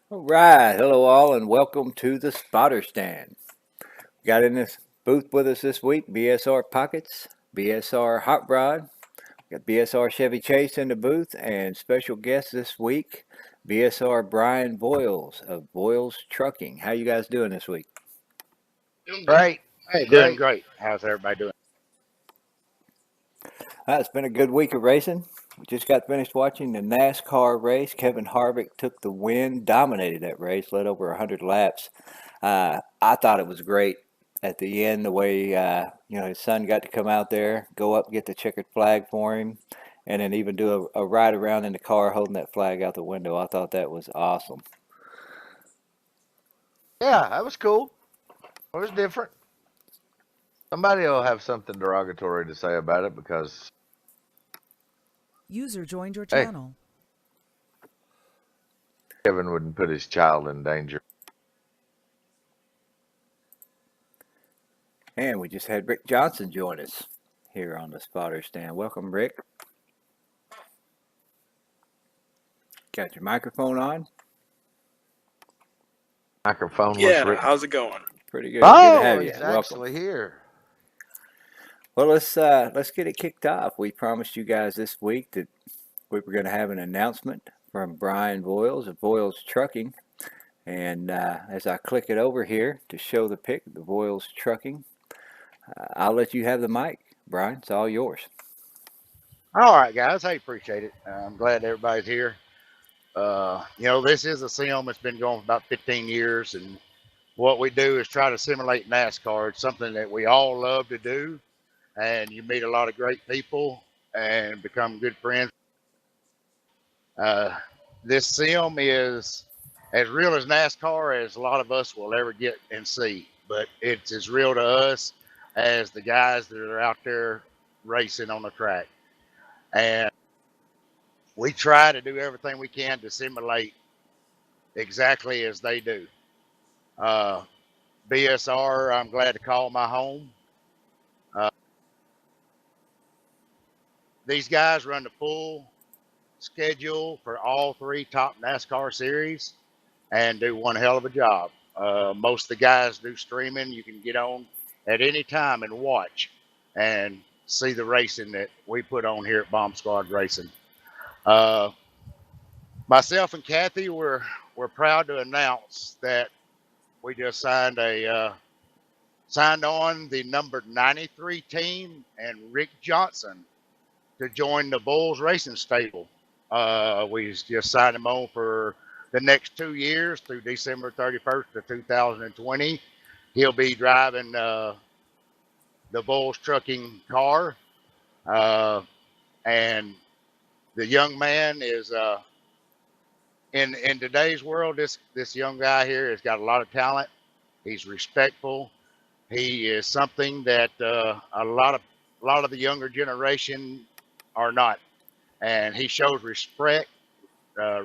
All right, hello all, and welcome to the Spotter Stand. Got in this booth with us this week, BSR Pockets, BSR Hot Rod, got BSR Chevy Chase in the booth, and special guest this week, BSR Brian Boyles of Boyles Trucking. How you guys doing this week? Doing great. Great. Hey, doing Great. great. How's everybody doing? It's been a good week of racing. We just got finished watching the NASCAR race. Kevin Harvick took the win, dominated that race, led over 100 laps. I thought it was great at the end, the way his son got to come out there, go up, get the checkered flag for him, and then even do a ride around in the car holding that flag out the window. I thought that was awesome. Yeah, that was cool. It was different. Somebody will have something derogatory to say about it because, User joined your hey, channel. Kevin wouldn't put his child in danger. And we just had Rick Johnson join us here on the Spotter Stand. Welcome, Rick. Got your microphone on? Microphoneless Yeah, Rick. how's it going? Pretty good. Good to Oh, have you. he's Welcome. actually here. Well, let's get it kicked off. We promised you guys this week that we were going to have an announcement from Brian Voiles of Voiles Trucking, and as I click it over here to show the pic, the Voiles Trucking, I'll let you have the mic, Brian. It's all yours. All right, guys. I appreciate it. I'm glad everybody's here. This is a sim that's been going for about 15 years, and what we do is try to simulate NASCAR. It's something that we all love to do, and you meet a lot of great people and become good friends. Uh, this sim is as real as NASCAR as a lot of us will ever get and see, but it's as real to us as the guys that are out there racing on the track. And we try to do everything we can to simulate exactly as they do. Uh, BSR, I'm glad to call my home. Uh, these guys run the full schedule for all three top NASCAR series and do one hell of a job. Most of the guys do streaming. You can get on at any time and watch and see the racing that we put on here at Bomb Squad Racing. Uh, Myself and Kathy we're proud to announce that we just signed on the number 93 team and Rick Johnson to join the Bulls Racing stable. We just signed him on for the next 2 years through December 31st of 2020. He'll be driving the Bulls trucking car, uh, and the young man is in today's world. This young guy here has got a lot of talent. He's respectful. He is something that a lot of the younger generation are not, and he shows respect,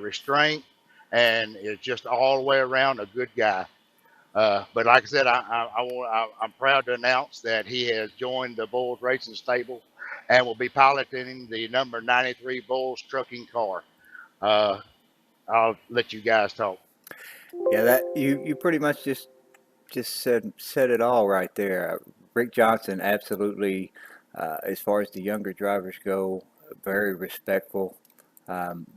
restraint, and is just all the way around a good guy. But like I said, I'm proud to announce that he has joined the Bulls Racing Stable and will be piloting the number 93 Bulls trucking car. Uh, I'll let you guys talk. Yeah, that you pretty much just said it all right there. Rick Johnson, absolutely, as far as the younger drivers go, very respectful,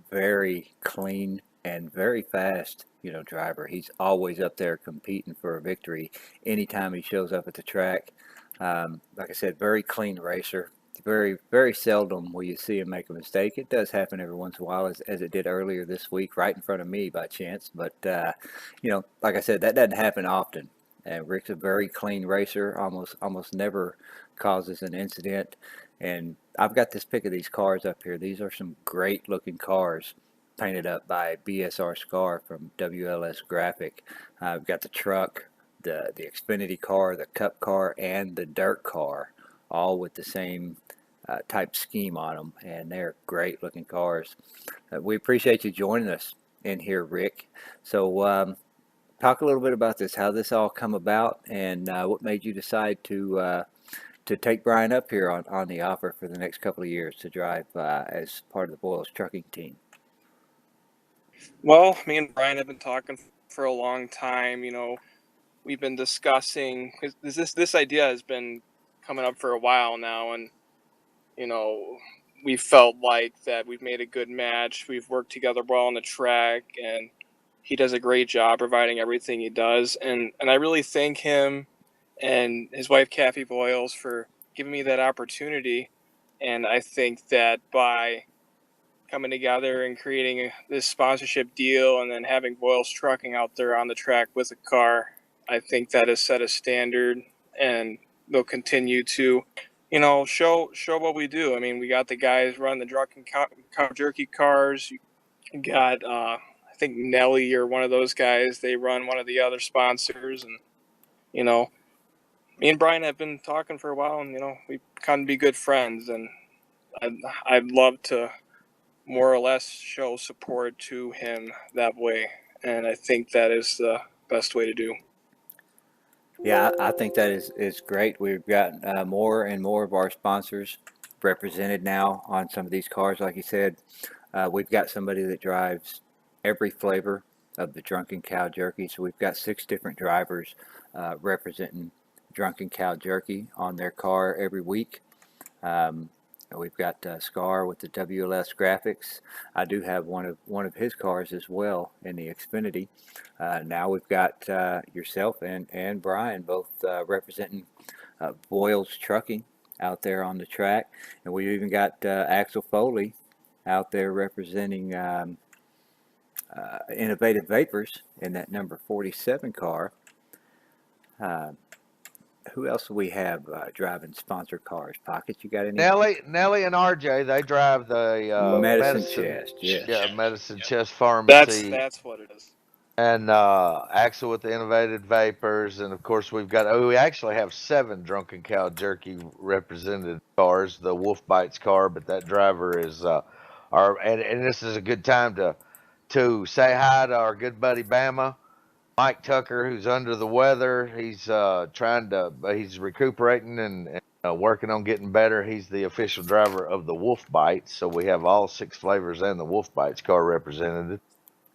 very clean, and very fast. Driver. He's always up there competing for a victory anytime he shows up at the track. Like I said, very clean racer. Very, very seldom will you see him make a mistake. It does happen every once in a while, as it did earlier this week, right in front of me by chance. But like I said, that doesn't happen often. And Rick's a very clean racer, almost never causes an incident. And I've got this pic of these cars up here. These are some great looking cars painted up by BSR Scar from WLS Graphic. I've got the truck, the Xfinity car, the Cup car, and the dirt car, all with the same type scheme on them, and they're great looking cars. We appreciate you joining us in here, Rick. So talk a little bit about this, how this all come about, and what made you decide to take Brian up here on the offer for the next couple of years to drive as part of the Boyles trucking team. Well, me and Brian have been talking for a long time. We've been discussing 'cause this idea has been coming up for a while now, and you know, we felt like that we've made a good match. We've worked together well on the track, and he does a great job providing everything he does. And I really thank him and his wife Kathy Boyles for giving me that opportunity. And I think that by coming together and creating this sponsorship deal and then having Boyles Trucking out there on the track with a car, I think that has set a standard, and they'll continue to, show what we do. I mean, we got the guys running the drunken cow jerky cars. You got, I think Nelly or one of those guys. They run one of the other sponsors, and you know, me and Brian have been talking for a while, and we kind of be good friends, and I'd love to more or less show support to him that way, and I think that is the best way to do. Yeah, I think that is great. We've got more and more of our sponsors represented now on some of these cars. Like you said, we've got somebody that drives every flavor of the Drunken Cow Jerky. So we've got 6 different drivers representing Drunken Cow Jerky on their car every week. We've got Scar with the WLS graphics. I do have one of his cars as well in the Xfinity. Now we've got yourself and Brian both representing Boyles Trucking out there on the track, and we've even got Axel Foley out there representing Innovative Vapors in that number 47 car. Who else do we have driving sponsor cars? Pockets, you got any? Nelly and RJ, they drive the Medicine Chest, yes. Yeah, Medicine Chest Pharmacy. That's what it is. And Axel with the Innovative Vapors, and of course we actually have 7 Drunken Cow Jerky represented cars. The Wolf Bites car, but that driver is and this is a good time to say hi to our good buddy Bama, Mike Tucker, who's under the weather. He's he's recuperating and working on getting better. He's the official driver of the Wolf Bites, so we have all 6 flavors and the Wolf Bites car represented.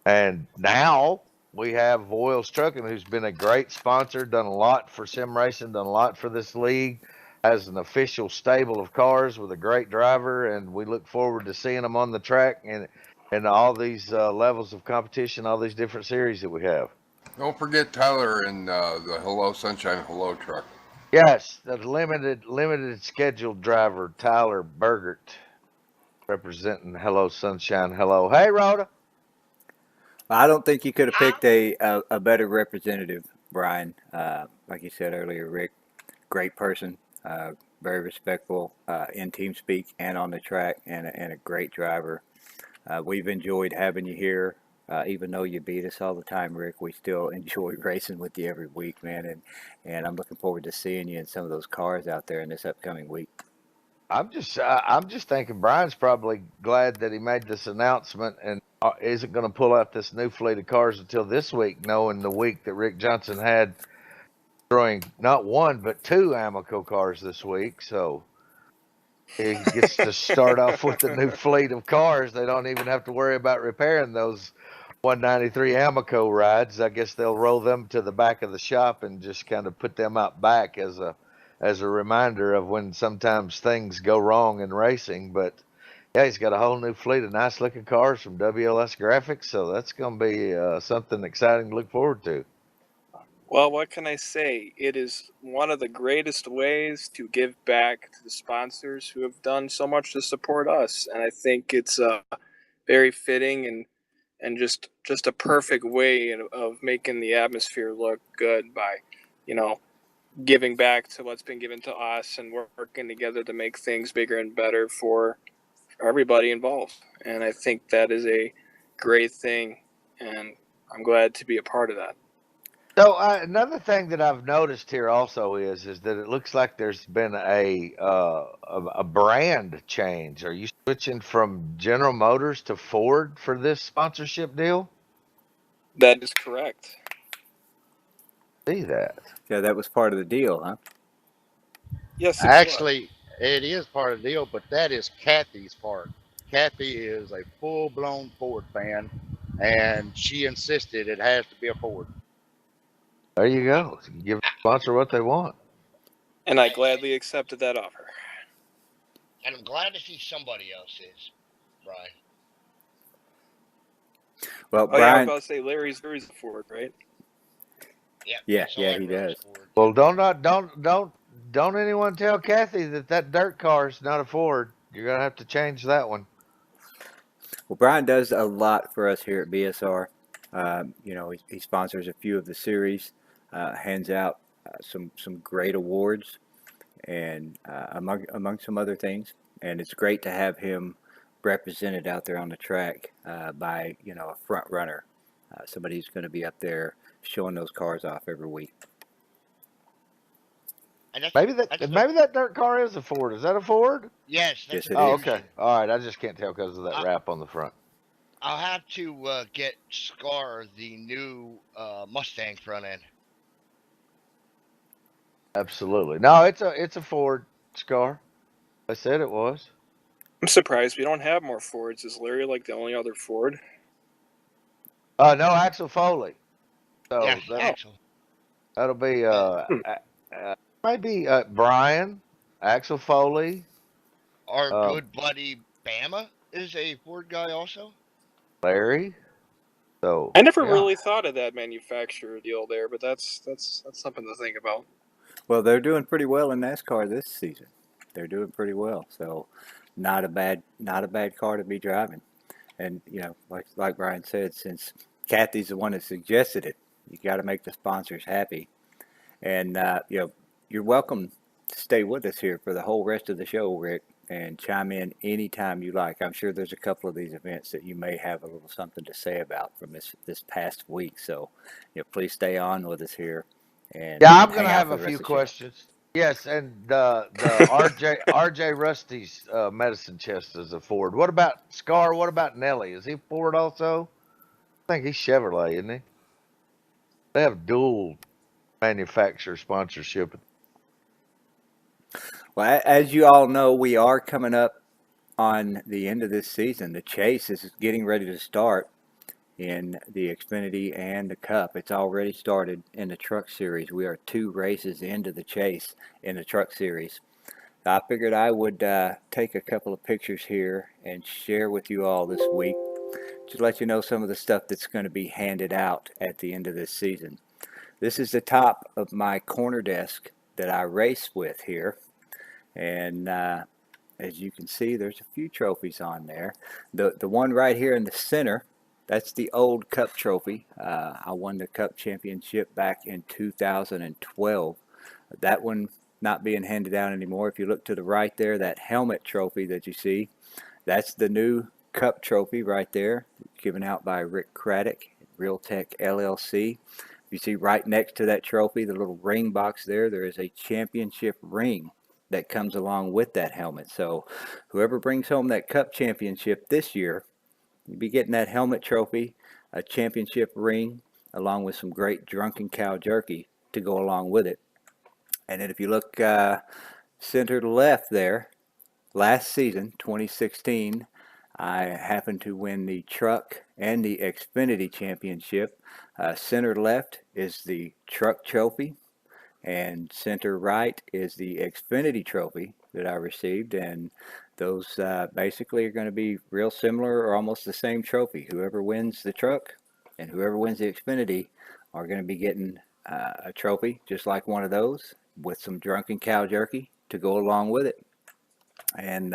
And now we have Boyles Trucking, who's been a great sponsor, done a lot for sim racing, done a lot for this league, has an official stable of cars with a great driver, and we look forward to seeing them on the track and all these levels of competition, all these different series that we have. Don't forget Tyler and the Hello Sunshine Hello truck. Yes, the limited scheduled driver, Tyler Bergert, representing Hello Sunshine Hello. Hey, Rhoda. I don't think you could have picked a better representative, Brian. Like you said earlier, Rick, great person, very respectful in team speak and on the track, and a great driver. We've enjoyed having you here. Even though you beat us all the time, Rick, we still enjoy racing with you every week, man. And I'm looking forward to seeing you in some of those cars out there in this upcoming week. I'm just thinking Brian's probably glad that he made this announcement and isn't going to pull out this new fleet of cars until this week, knowing the week that Rick Johnson had throwing not 1 but 2 Amoco cars this week. So he gets to start off with the new fleet of cars. They don't even have to worry about repairing those 193 Amoco rides. I guess they'll roll them to the back of the shop and just kind of put them out back as a reminder of when sometimes things go wrong in racing. But yeah, he's got a whole new fleet of nice looking cars from WLS Graphics, so that's going to be something exciting to look forward to. Well, what can I say? It is one of the greatest ways to give back to the sponsors who have done so much to support us, and I think it's very fitting and just a perfect way of making the atmosphere look good by, giving back to what's been given to us and working together to make things bigger and better for everybody involved. And I think that is a great thing, and I'm glad to be a part of that. So another thing that I've noticed here also is that it looks like there's been a brand change. Are you switching from General Motors to Ford for this sponsorship deal? That is correct. See that? Yeah, that was part of the deal, huh? Yes, Actually, it is part of the deal, but that is Kathy's part. Kathy is a full-blown Ford fan. and she insisted it has to be a Ford. There you go. You give the sponsor what they want. And I gladly accepted that offer. And I'm glad to see somebody else's, Brian. Well, Oh yeah, I was Brian, about to say Larry's a Ford, right? yeah, so yeah, I he rose does. Ford. Well, don't anyone tell Kathy that dirt car is not a Ford. You're gonna have to change that one. Well, Brian does a lot for us here at BSR. You know, he sponsors a few of the series, hands out some great awards, and among some other things. And it's great to have him represented out there on the track by a front runner, somebody who's going to be up there showing those cars off every week. And that's Maybe the, that dirt car is a Ford. Is that a Ford? yes, Yes, that's it a Oh, is. Fusion. okay. All right. I just can't tell because of that I- wrap on the front. I'll have to get Scar the new Mustang front end. Absolutely. No, it's a Ford Scar. I said it was. I'm surprised we don't have more Fords. Is Larry like the only other Ford? No, Axel Foley. So Yes, Axel. that'll be maybe Brian, Axel Foley, Our um, good buddy Bama is a Ford guy also. Larry. So I never yeah. really thought of that manufacturer deal there, but that's something to think about. Well, they're doing pretty well in NASCAR this season. They're doing pretty well, so not a bad car to be driving. And like Brian said, since Kathy's the one that suggested it, you got to make the sponsors happy. And you're welcome to stay with us here for the whole rest of the show, Rick, and chime in anytime you like. I'm sure there's a couple of these events that you may have a little something to say about from this past week. So, please stay on with us here. And, Yeah, I'm and gonna hang out have for a the rest few of the show. questions. Yes, and the RJ Rusty's medicine chest is a Ford. What about Scar? What about Nelly? Is he Ford also? I think he's Chevrolet, isn't he? They have dual manufacturer sponsorship. Well, as you all know, we are coming up on the end of this season. The chase is getting ready to start in the Xfinity and the Cup. It's already started in the Truck Series. We are 2 races into the chase in the Truck Series. I figured I would take a couple of pictures here and share with you all this week to let you know some of the stuff that's going to be handed out at the end of this season. This is the top of my corner desk that I race with here. And as you can see, there's a few trophies on there. The one right here in the center, that's the old Cup trophy. I won the Cup championship back in 2012. That one not being handed out anymore. If you look to the right there, that helmet trophy that you see, that's the new Cup trophy right there, given out by Rick Craddock, Realtech LLC. You see right next to that trophy, the little ring box there is a championship ring that comes along with that helmet. So whoever brings home that Cup championship this year, you'll be getting that helmet trophy, a championship ring, along with some great Drunken Cow jerky to go along with it. And then if you look center left there, last season, 2016, I happened to win the Truck and the Xfinity championship. Center left is the Truck trophy, and center right is the Xfinity trophy that I received. And those basically are going to be real similar or almost the same trophy. Whoever wins the Truck and whoever wins the Xfinity are going to be getting a trophy just like one of those with some Drunken Cow jerky to go along with it. And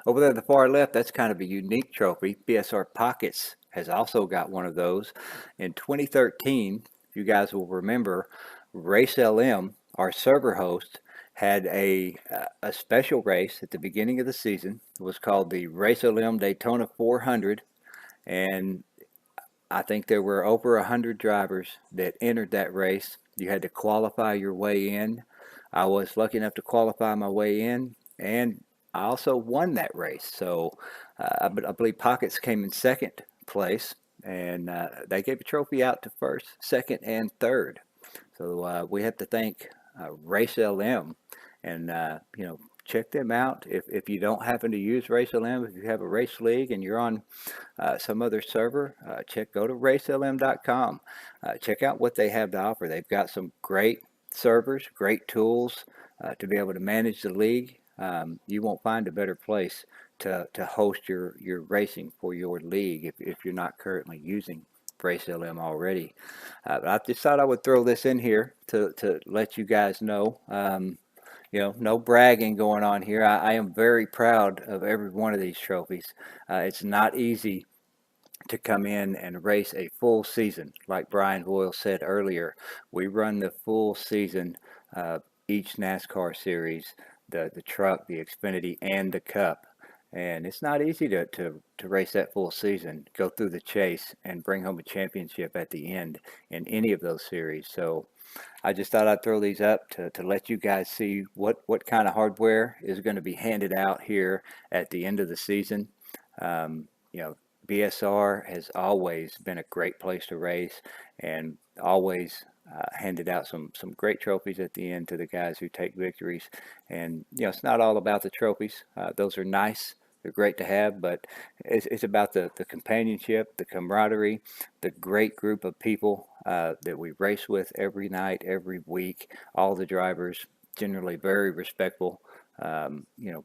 over there at the far left, that's kind of a unique trophy. BSR Pockets has also got one of those. In 2013, if you guys will remember, Race LM, our server host, had a special race at the beginning of the season. It was called the Race LM Daytona 400. And I think there were over 100 drivers that entered that race. You had to qualify your way in. I was lucky enough to qualify my way in, and I also won that race. So I believe Pockets came in second place, and they gave a trophy out to first, second, and third. So we have to thank Race LM and check them out. If you don't happen to use RaceLM, if you have a race league and you're on some other server, go to racelm.com. Check out what they have to offer. They've got some great servers, great tools to be able to manage the league. You won't find a better place to host your racing for your league if you're not currently using RaceLM already. But I just thought I would throw this in here to let you guys know. No bragging going on here. I am very proud of every one of these trophies. It's not easy to come in and race a full season. Like Brian Boyle said earlier, we run the full season, each NASCAR series, the truck, the Xfinity, and the Cup. And it's not easy to race that full season, go through the chase, and bring home a championship at the end in any of those series. So I just thought I'd throw these up to let you guys see what kind of hardware is going to be handed out here at the end of the season. BSR has always been a great place to race and always handed out some great trophies at the end to the guys who take victories. And, it's not all about the trophies. Those are nice. They're great to have, but it's about the companionship, the camaraderie, the great group of people that we race with every night, every week. All the drivers, generally very respectful,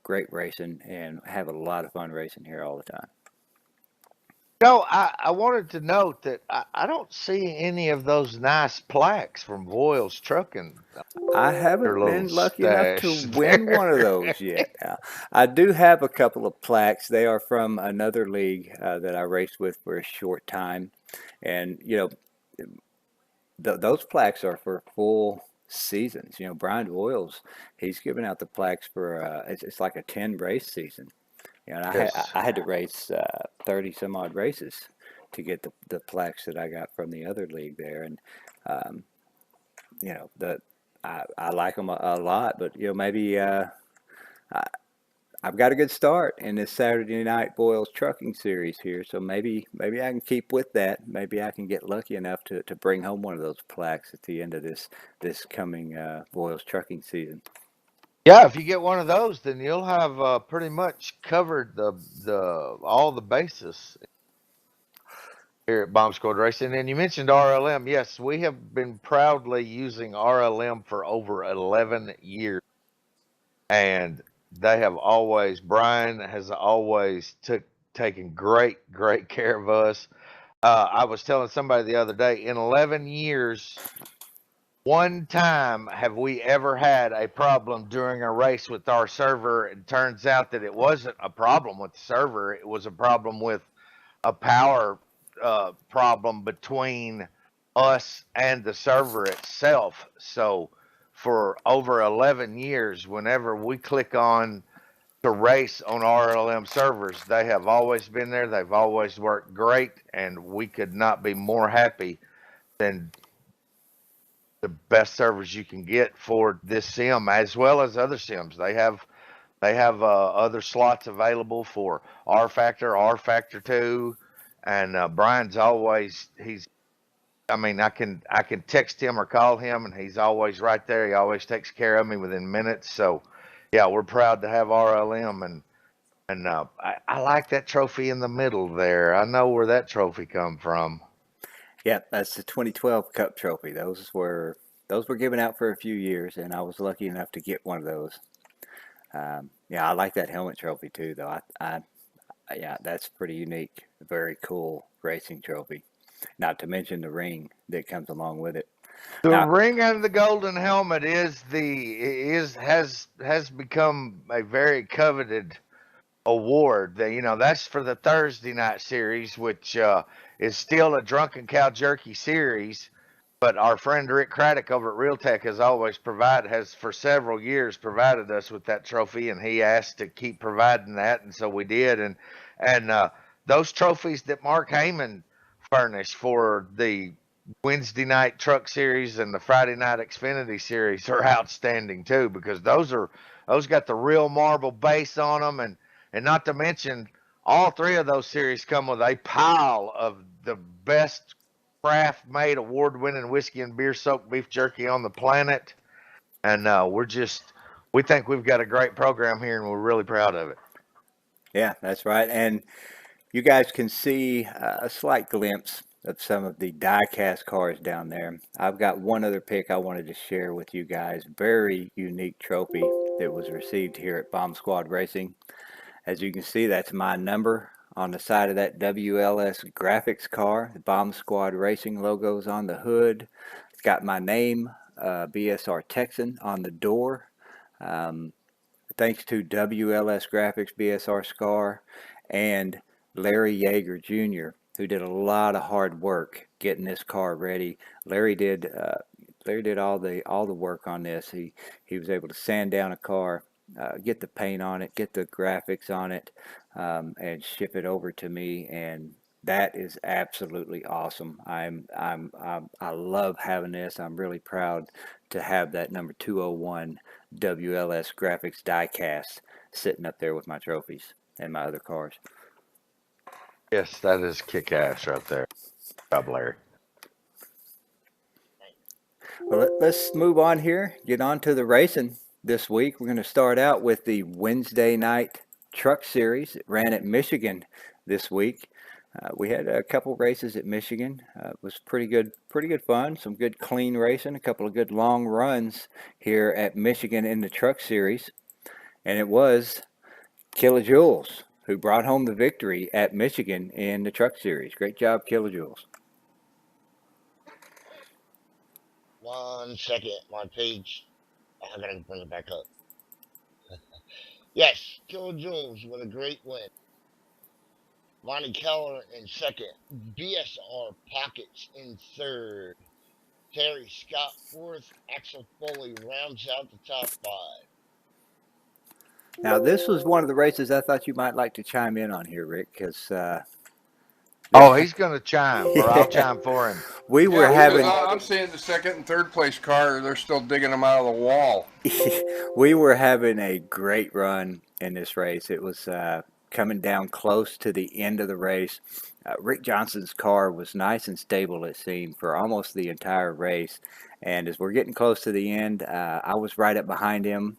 great racing, and have a lot of fun racing here all the time. I wanted to note that I don't see any of those nice plaques from Voiles Trucking. I Their haven't little been lucky enough to stash win there. one of those yet. I do have a couple of plaques. They are from another league that I raced with for a short time. And, those plaques are for full seasons. Brian Voiles, he's giving out the plaques for, it's like a 10 race season. And Yes. I had to race 30 some odd races to get the plaques that I got from the other league there. And, I like them a lot, but maybe I've got a good start in this Saturday night Boyles Trucking Series here, so maybe I can keep with that. Maybe I can get lucky enough to bring home one of those plaques at the end of this coming Boyles Trucking season. Yeah, if you get one of those, then you'll have pretty much covered all the bases here at Bomb Squad Racing. And you mentioned RLM. Yes, we have been proudly using RLM for over 11 years. And they have always, Brian has always taken great care of us. I was telling somebody the other day, in 11 years, one time have we ever had a problem during a race with our server. It turns out that it wasn't a problem with the server. It was a problem with a power problem between us and the server itself. So for over 11 years, whenever we click on to race on RLM servers, they have always been there. They've always worked great, and we could not be more happy than the best servers you can get for this sim as well as other sims. They have other slots available for R Factor, R Factor 2, and Brian's always I can text him or call him and he's always right there. He always takes care of me within minutes. So yeah, we're proud to have RLM, and I like that trophy in the middle there. I know where that trophy come from. Yeah, that's the 2012 Cup trophy. Those were given out for a few years, and I was lucky enough to get one of those. I like that helmet trophy too, though. Yeah, that's pretty unique. Very cool racing trophy. Not to mention the ring that comes along with it. The Now, ring and the golden helmet has become a very coveted award. That's for the Thursday night series, which is still a Drunken Cow Jerky series. But our friend Rick Craddock over at Realtek has for several years provided us with that trophy, and he asked to keep providing that, and so we did. And those trophies that Mark Heyman furnished for the Wednesday night truck series and the Friday night Xfinity series are outstanding too, because those got the real marble base on them, and not to mention all three of those series come with a pile of the best craft made award winning whiskey and beer soaked beef jerky on the planet. And we're just we think we've got a great program here, and we're really proud of it. Yeah, that's right. And you guys can see a slight glimpse of some of the die-cast cars down there. I've got one other pick I wanted to share with you guys. Very unique trophy that was received here at Bomb Squad Racing. As you can see, that's my number on the side of that WLS graphics car. The Bomb Squad Racing logo's on the hood. It's got my name, BSR Texan, on the door. Thanks to WLS Graphics, BSR Scar, and Larry Yeager Jr., who did a lot of hard work getting this car ready. Larry did all the work on this. He was able to sand down a car, get the paint on it, get the graphics on it, and ship it over to me. And that is absolutely awesome. I love having this. I'm really proud to have that number 201 WLS Graphics diecast sitting up there with my trophies and my other cars. Yes, that is kick-ass right there. Good job, Larry. Well, let's move on here. Get on to the racing this week. We're going to start out with the Wednesday night truck series. It ran at Michigan this week. We had a couple races at Michigan. It was pretty good fun. Some good clean racing. A couple of good long runs here at Michigan in the truck series. And it was Kilojoules who brought home the victory at Michigan in the truck series. Great job, Kilojoules. 1 second, my page. I gotta bring it back up. Yes, Kilojoules with a great win. Monty Keller in second. BSR Pockets in third. Terry Scott fourth. Axel Foley rounds out the top five. Now, this was one of the races I thought you might like to chime in on here, Rick, because Oh, he's going to chime, or I'll chime for him. we were Yeah, having because I'm seeing the second and third place car, they're still digging them out of the wall. we were having a great run in this race. It was coming down close to the end of the race. Rick Johnson's car was nice and stable, it seemed, for almost the entire race. And as we're getting close to the end, I was right up behind him.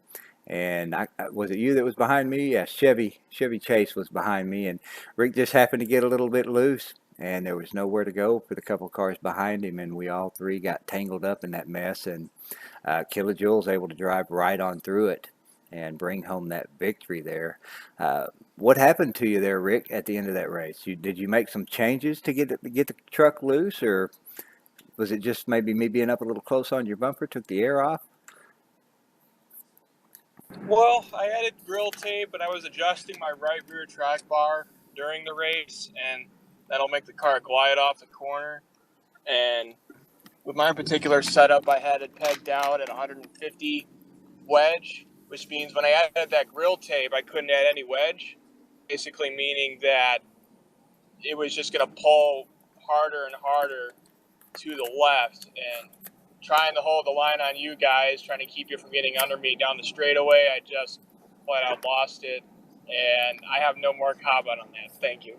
And was it you that was behind me? Yeah, Chevy Chase was behind me. And Rick just happened to get a little bit loose. And there was nowhere to go for the couple cars behind him. And we all three got tangled up in that mess. And Kilojoules able to drive right on through it and bring home that victory there. What happened to you there, Rick, at the end of that race? Did you make some changes to get the truck loose, or was it just maybe me being up a little close on your bumper took the air off? Well, I added grill tape, but I was adjusting my right rear track bar during the race, and that'll make the car glide off the corner. And with my particular setup, I had it pegged out at 150 wedge, which means when I added that grill tape, I couldn't add any wedge, basically meaning that it was just going to pull harder and harder to the left. And trying to hold the line on you guys, trying to keep you from getting under me down the straightaway, I just flat out lost it. And I have no more comment on that. Thank you.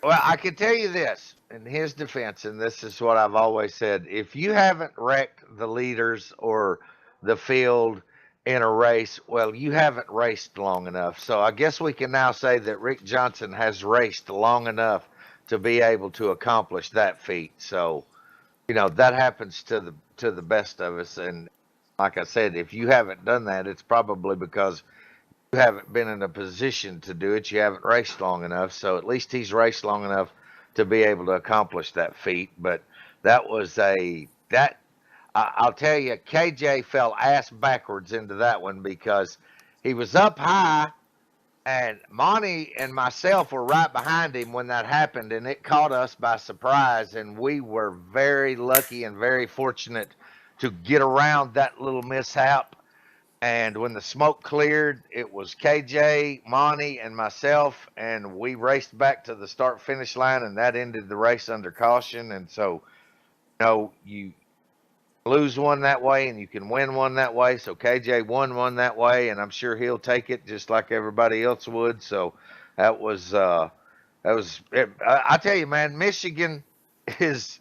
Well, I can tell you this in his defense, and this is what I've always said. If you haven't wrecked the leaders or the field in a race, well, you haven't raced long enough. So I guess we can now say that Rick Johnson has raced long enough to be able to accomplish that feat. So, that happens to the best of us. And like I said, if you haven't done that, it's probably because you haven't been in a position to do it. You haven't raced long enough. So at least he's raced long enough to be able to accomplish that feat. But that was I'll tell you, KJ fell ass backwards into that one because he was up high and Monty and myself were right behind him when that happened, and it caught us by surprise. And we were very lucky and very fortunate to get around that little mishap. And when the smoke cleared, it was KJ, Monty, and myself, and we raced back to the start-finish line, and that ended the race under caution. And so, you lose one that way, and you can win one that way. So KJ won one that way, and I'm sure he'll take it just like everybody else would. So that was it. I tell you, man, Michigan is.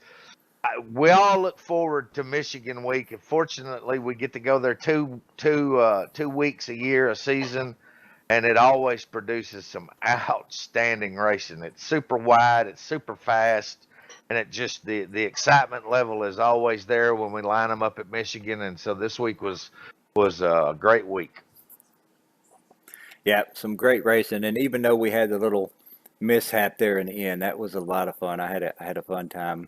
we all look forward to Michigan Week. And fortunately, we get to go there 2 weeks a year, a season, and it always produces some outstanding racing. It's super wide, it's super fast, and it just the excitement level is always there when we line them up at Michigan. And so this week was a great week. Yeah, some great racing, and even though we had the little mishap there in the end, that was a lot of fun. I had a fun time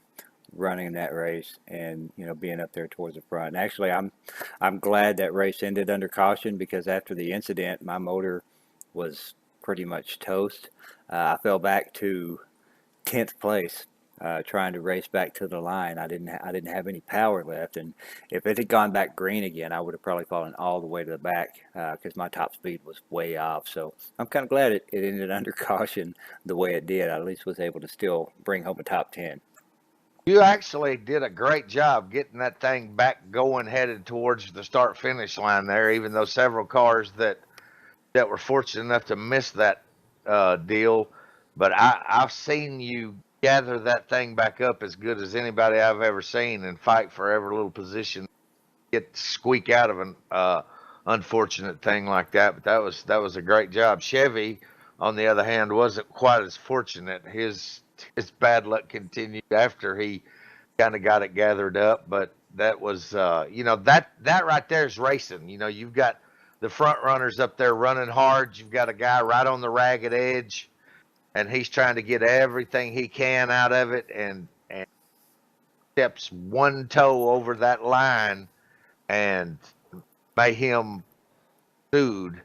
running that race, and being up there towards the front. And actually, I'm glad that race ended under caution, because after the incident, my motor was pretty much toast. I fell back to 10th place. Trying to race back to the line, I didn't have any power left, and if it had gone back green again, I would have probably fallen all the way to the back, because my top speed was way off. So I'm kind of glad it ended under caution the way it did. I at least was able to still bring home a top 10. You actually did a great job getting that thing back going, headed towards the start finish line there, even though several cars that were fortunate enough to miss that deal. But I've seen you gather that thing back up as good as anybody I've ever seen, and fight for every little position, squeak out of an unfortunate thing like that. But that was a great job. Chevy, on the other hand, wasn't quite as fortunate. His bad luck continued after he kind of got it gathered up. But that was that right there is racing. You've got the front runners up there running hard. You've got a guy right on the ragged edge, and he's trying to get everything he can out of it, and steps one toe over that line and may him sued.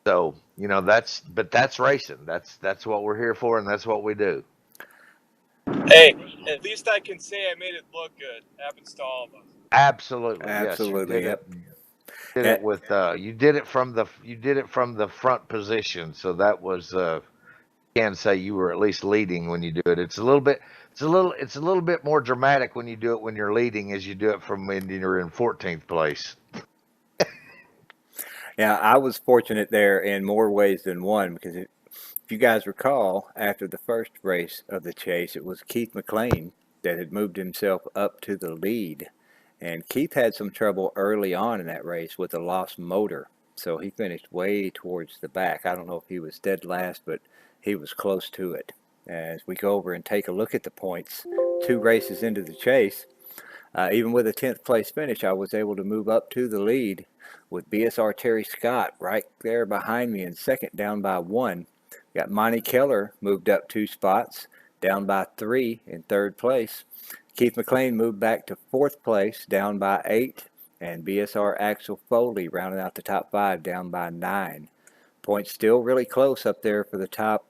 So that's racing. That's what we're here for, and that's what we do. Hey, at least I can say I made it look good. Happens to all of us. Absolutely, Absolutely, yes, you did yep. it with you did it from the front position. So that was can say you were at least leading when you do it. It's a little bit more dramatic when you do it when you're leading, as you do it from when you're in 14th place. Yeah, I was fortunate there in more ways than one, because if you guys recall, after the first race of the chase, it was Keith McLean that had moved himself up to the lead. And Keith had some trouble early on in that race with a lost motor. So he finished way towards the back. I don't know if he was dead last, but he was close to it. As we go over and take a look at the points, 2 races into the chase, even with a 10th place finish, I was able to move up to the lead with BSR Terry Scott right there behind me in second, down by 1. Got Monty Keller moved up 2 spots, down by 3 in third place. Keith McLean moved back to 4th place, down by 8. And BSR Axel Foley rounding out the top 5, down by 9. Points still really close up there for the top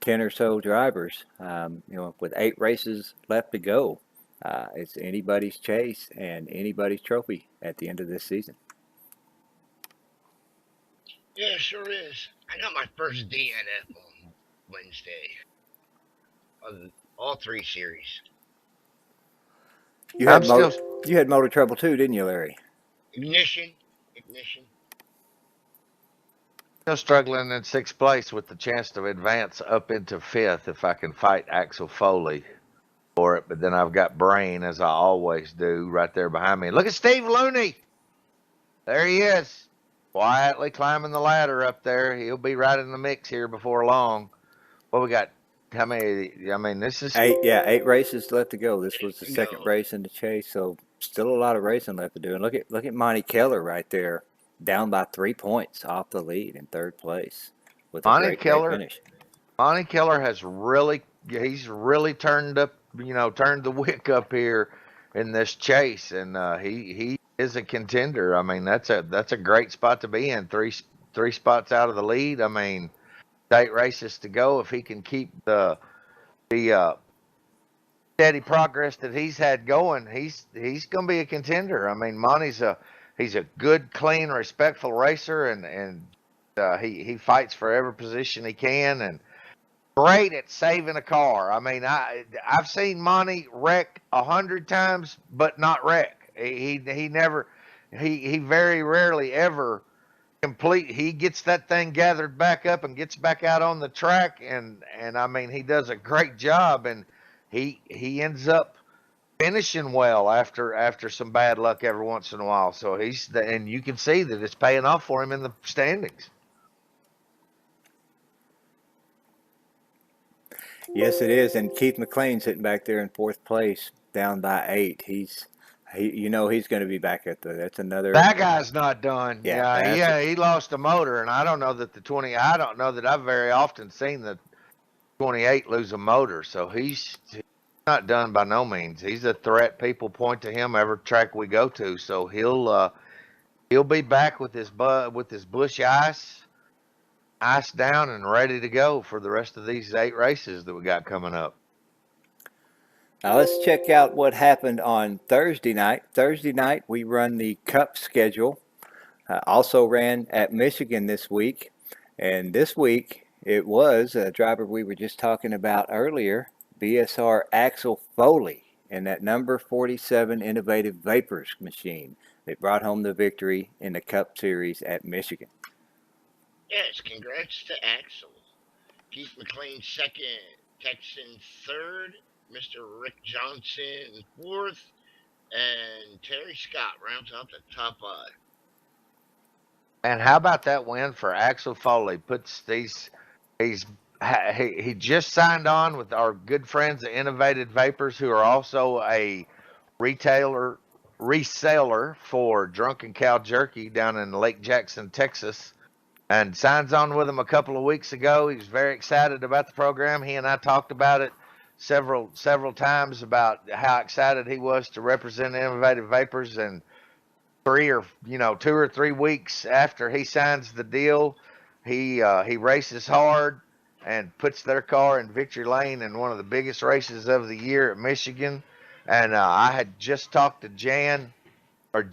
10 or so drivers. With 8 races left to go, it's anybody's chase and anybody's trophy at the end of this season. Yeah, sure is. I got my first DNF on Wednesday of all 3 series. You had motor trouble too, didn't you, Larry? Ignition. Still struggling in 6th place with the chance to advance up into 5th if I can fight Axel Foley for it. But then I've got Brain, as I always do, right there behind me. Look at Steve Looney. There he is, quietly climbing the ladder up there. He'll be right in the mix here before long. Well, we got how many? I mean, this is 8. Yeah, 8 races left to go. This was the second race in the chase, so still a lot of racing left to do. And look at Monty Keller right there, down by 3 points off the lead in third place with a great finish. Monty Keller has really turned up, turned the wick up here in this chase, and he is a contender. I mean, that's a great spot to be in. Three spots out of the lead. I mean, 8 races to go. If he can keep the steady progress that he's had going, he's going to be a contender. I mean, Monty's he's a good, clean, respectful racer, and he fights for every position he can, and great at saving a car. I mean, I've seen Monty wreck 100 times, but not wreck. He very rarely ever he gets that thing gathered back up and gets back out on the track, and I mean, he does a great job, and he ends up finishing well after some bad luck every once in a while. So and you can see that it's paying off for him in the standings. Yes, it is. And Keith McLean sitting back there in fourth place, down by 8. He's going to be back at that's another. That guy's not done. Yeah, Yeah, he lost a motor, and I don't know that I don't know that I've very often seen the 28 lose a motor. So he's not done by no means. He's a threat. People point to him every track we go to. So he'll be back with his bush ice down and ready to go for the rest of these 8 races that we got coming up. Now let's check out what happened on Thursday night. Thursday night we run the Cup schedule. Also ran at Michigan this week, and this week it was a driver we were just talking about earlier, BSR Axel Foley, and that number 47 Innovative Vapors machine. They brought home the victory in the Cup Series at Michigan. Yes, congrats to Axel. Keith McLean second, Texan third, Mr. Rick Johnson fourth, and Terry Scott rounds out the top 5. And how about that win for Axel Foley? He just signed on with our good friends at Innovative Vapors, who are also a reseller for Drunken Cow Jerky down in Lake Jackson, Texas, and signs on with them a couple of weeks ago. He was very excited about the program. He and I talked about it several times about how excited he was to represent Innovative Vapors, and 2 or 3 weeks after he signs the deal, he races hard and puts their car in victory lane in one of the biggest races of the year at Michigan. And I had just talked to Jen, over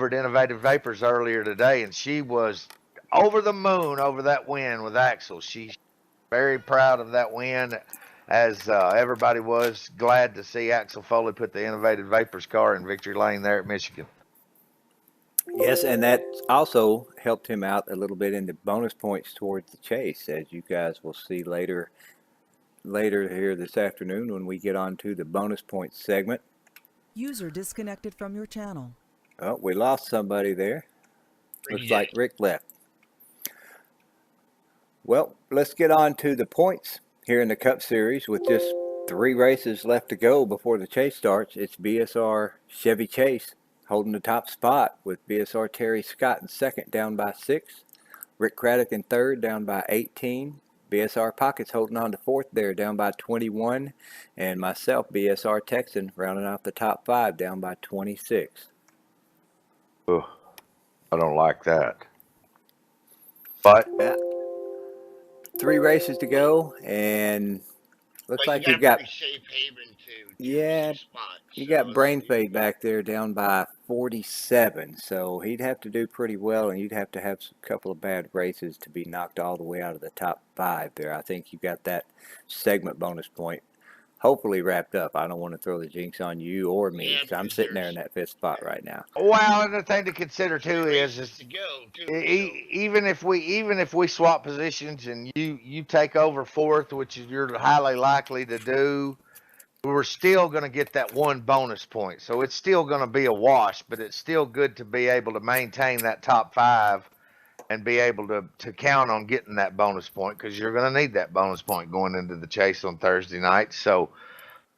at Innovative Vapors earlier today, and she was over the moon over that win with Axel. She's very proud of that win, as everybody was glad to see Axel Foley put the Innovative Vapors car in victory lane there at Michigan. Yes, and that also helped him out a little bit in the bonus points towards the chase, as you guys will see later here this afternoon when we get on to the bonus points segment. User disconnected from your channel. Oh, we lost somebody there. Looks like Rick left. Well, let's get on to the points here in the Cup Series with just 3 races left to go before the chase starts. It's BSR Chevy Chase holding the top spot with BSR Terry Scott in second, down by 6. Rick Craddock in third, down by 18. BSR Pockets holding on to fourth there, down by 21. And myself, BSR Texan, rounding off the top 5, down by 26. Ugh, I don't like that. But 3 races to go, and looks like you've got safe haven too. Yeah, spots, you got Brain Fade back there down by 47, so he'd have to do pretty well, and you'd have to have a couple of bad races to be knocked all the way out of the top 5 there. I think you got that segment bonus point hopefully wrapped up. I don't want to throw the jinx on you or me, Yeah, 'cause I'm because sitting there there's- in that 5th spot right now. well, and the thing to consider too is to go too. even if we swap positions and you take over 4th, which is you're highly likely to do, we're still going to get that 1 bonus point. So it's still going to be a wash, but it's still good to be able to maintain that top 5 and be able to count on getting that bonus point, because you're going to need that bonus point going into the chase on Thursday night. So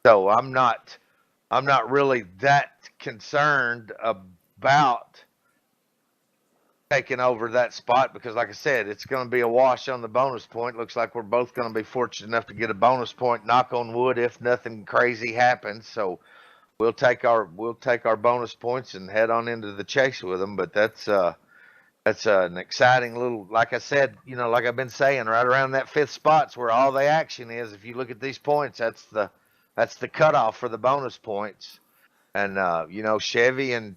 I'm not really that concerned about taking over that spot, because like I said, it's going to be a wash on the bonus point. Looks like we're both going to be fortunate enough to get a bonus point, knock on wood, if nothing crazy happens. So we'll take our bonus points and head on into the chase with them. But that's an exciting little, like I said, like I've been saying, right around that 5th spot's where all the action is. If you look at these points, that's the cutoff for the bonus points. And Chevy and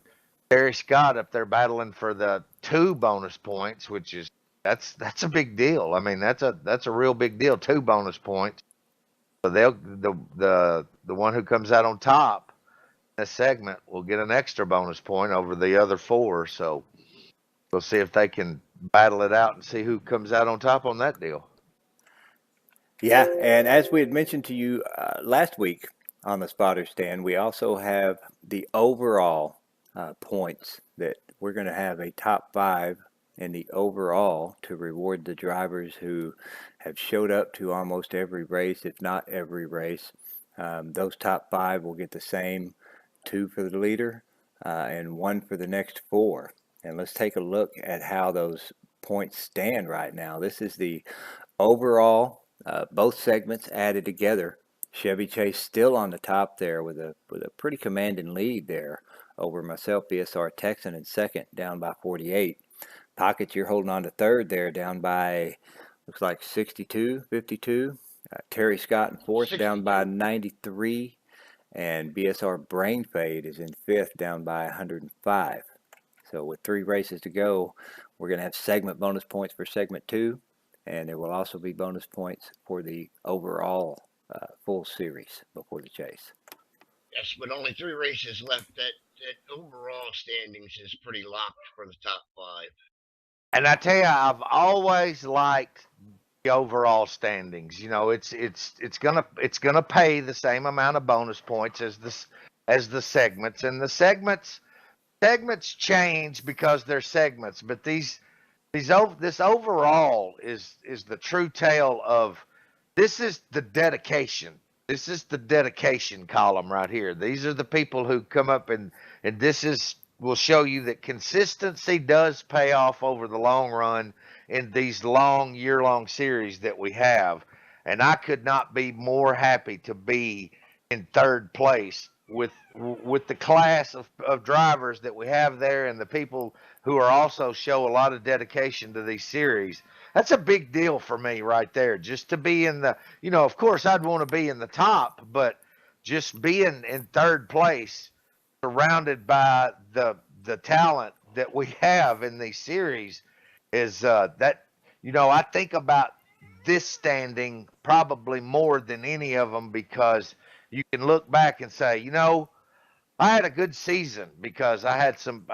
Terry Scott up there battling for the 2 bonus points, which is that's a big deal. I mean, that's a real big deal. 2 bonus points. So the one who comes out on top in this segment will get an extra bonus point over the other 4. So we'll see if they can battle it out and see who comes out on top on that deal. Yeah, and as we had mentioned to you last week, on the spotter stand, we also have the overall points that we're going to have a top 5 in the overall to reward the drivers who have showed up to almost every race, if not every race. Those top 5 will get the same 2 for the leader and 1 for the next 4. And let's take a look at how those points stand right now. This is the overall, both segments added together. Chevy Chase still on the top there with a pretty commanding lead there over myself, BSR Texan in second, down by 48. Pockets, you're holding on to third there, down by, looks like 62, 52. Terry Scott in fourth, down by 93. And BSR Brain Fade is in fifth, down by 105. So with 3 races to go, we're going to have segment bonus points for segment 2. And there will also be bonus points for the overall full series before the chase. Yes, but only 3 races left. That overall standings is pretty locked for the top 5. And I tell you, I've always liked the overall standings. You know, it's gonna pay the same amount of bonus points as the segments, and the segments change because they're segments, but this overall is the true tale of, this is the dedication. This is the dedication column right here. These are the people who come up and this will show you that consistency does pay off over the long run in these long year-long series that we have. And I could not be more happy to be in third place with the class of drivers that we have there, and the people who are also show a lot of dedication to these series. That's a big deal for me right there. Just to be in the, you know, of course I'd want to be in the top, but just being in third place, surrounded by the talent that we have in these series, is that, you know, I think about this standing probably more than any of them, because you can look back and say, you know, I had a good season because I had some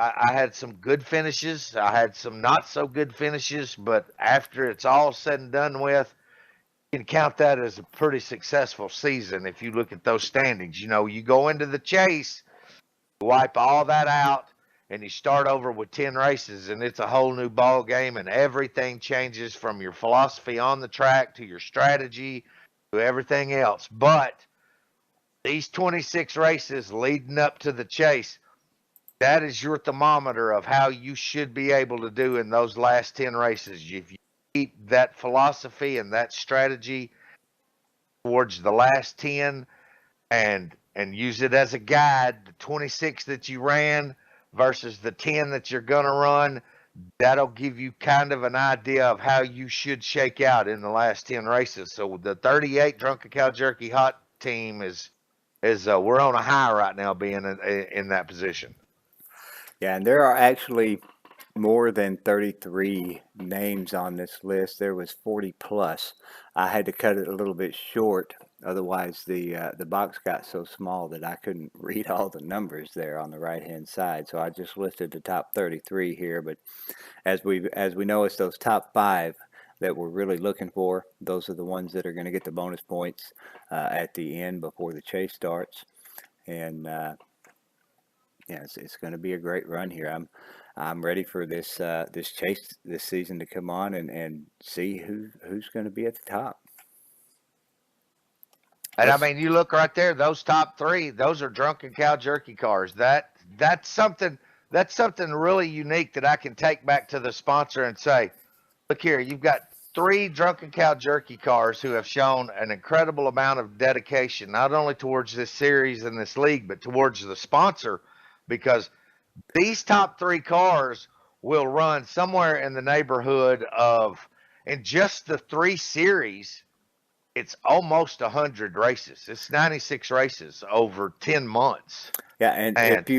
good finishes. I had some not so good finishes, but after it's all said and done with, you can count that as a pretty successful season if you look at those standings. You know, you go into the chase, wipe all that out, and you start over with 10 races, and it's a whole new ball game, and everything changes from your philosophy on the track to your strategy to everything else. But these 26 races leading up to the chase, that is your thermometer of how you should be able to do in those last 10 races. If you keep that philosophy and that strategy towards the last 10 and use it as a guide, the 26 that you ran versus the 10 that you're going to run, that'll give you kind of an idea of how you should shake out in the last 10 races. So the 38 Drunken Cow Jerky Hot team is we're on a high right now, being in that position. Yeah, and there are actually more than 33 names on this list. There was 40 plus. I had to cut it a little bit short, otherwise the box got so small that I couldn't read all the numbers there on the right hand side. So I just listed the top 33 here. But as we know, it's those top 5 that we're really looking for. Those are the ones that are going to get the bonus points at the end before the chase starts. And yeah, it's going to be a great run here. I'm ready for this this chase this season to come on and see who's going to be at the top. And I mean, you look right there; those top 3, those are Drunken Cow Jerky cars. That's something really unique that I can take back to the sponsor and say, look here, you've got 3 Drunken Cow Jerky cars who have shown an incredible amount of dedication, not only towards this series and this league, but towards the sponsor, because these top 3 cars will run somewhere in the neighborhood of, in just the 3 series, it's almost 100 races. It's 96 races over 10 months. Yeah, and if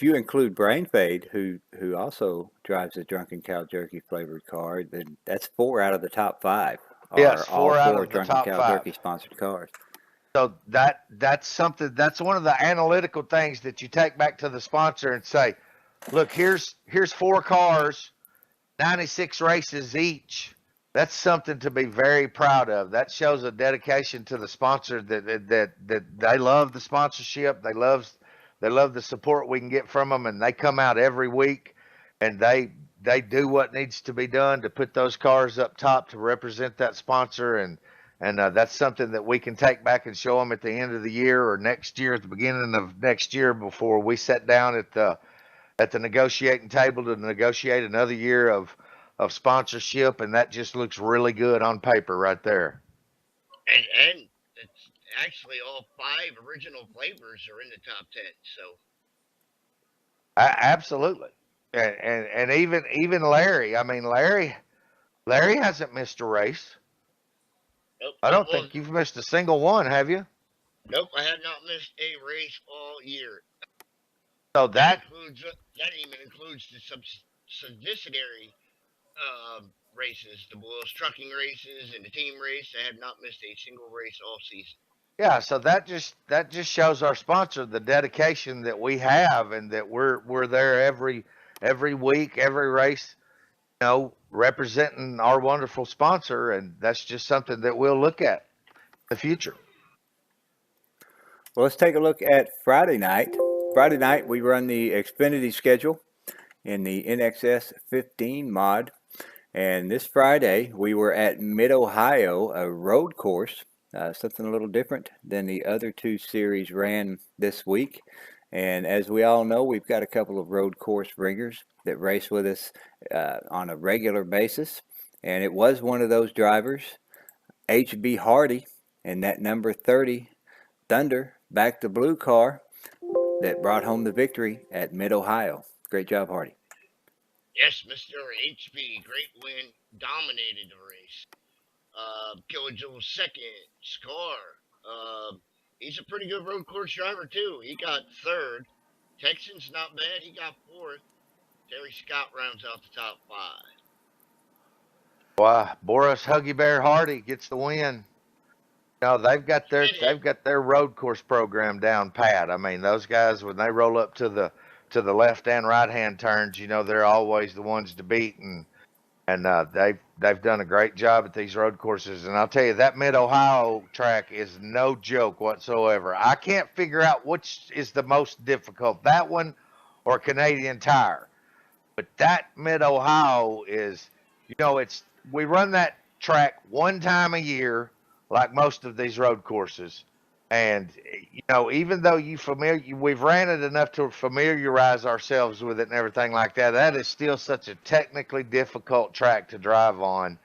you include Brain Fade, who also drives a Drunken Cow Jerky flavored car, then that's 4 out of the top 5. Yes, all 4 out of the Drunken top Cow 5. Jerky sponsored cars. So that's something, that's one of the analytical things that you take back to the sponsor and say, look, here's 4 cars, 96 races each. that's something to be very proud of. That shows a dedication to the sponsor that they love the sponsorship. They love the support we can get from them, and they come out every week and they do what needs to be done to put those cars up top to represent that sponsor, and that's something that we can take back and show them at the end of the year or next year, at the beginning of next year, before we sit down at the negotiating table to negotiate another year of sponsorship, and that just looks really good on paper right there. And it's actually all 5 original flavors are in the top 10. So Absolutely, and even Larry. I mean, Larry hasn't missed a race. nope, I don't well, think you've missed a single one, have you? nope, I have not missed a race all year. So that That even includes the subsidiary races, the Bulls trucking races and the team race. I have not missed a single race all season. yeah, so that just shows our sponsor the dedication that we have, and that we're there every week, every race, you know, representing our wonderful sponsor, and that's just something that we'll look at in the future. Well, let's take a look at Friday night. Friday night, we run the Xfinity schedule in the NXS 15 mod. And this Friday, we were at Mid-Ohio, a road course, something a little different than the other 2 series ran this week. And as we all know, we've got a couple of road course ringers that race with us on a regular basis. And it was one of those drivers, HB Hardy, and that number 30 Thunder back to blue car that brought home the victory at Mid-Ohio. Great job, Hardy. Yes, Mr. HB, great win, dominated the race. Killajoe second, Scar. He's a pretty good road course driver too. He got 3rd. Texan's not bad. He got 4th. Terry Scott rounds out the top 5. Wow, Boris Huggy Bear Hardy gets the win. No, they've got their road course program down pat. I mean, those guys, when they roll up to the left and right hand turns, you know, they're always the ones to beat, and they've done a great job at these road courses. And I'll tell you, that Mid-Ohio track is no joke whatsoever. I can't figure out which is the most difficult, that one or Canadian Tire, but that Mid-Ohio is, you know, we run that track one time a year, like most of these road courses. And, you know, even though we've ran it enough to familiarize ourselves with it and everything like that, that is still such a technically difficult track to drive on.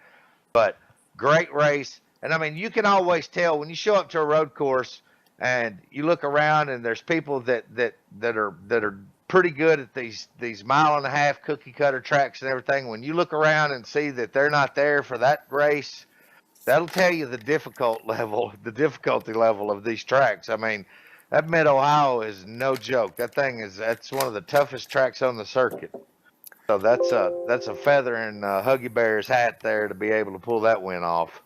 But great race. And I mean, you can always tell when you show up to a road course and you look around and there's people that are pretty good at these 1.5 mile cookie cutter tracks and everything. When you look around and see that they're not there for that race, that'll tell you the difficulty level of these tracks. I mean, that Mid-Ohio is no joke. That's one of the toughest tracks on the circuit. So that's a feather in Huggy Bear's hat there to be able to pull that win off.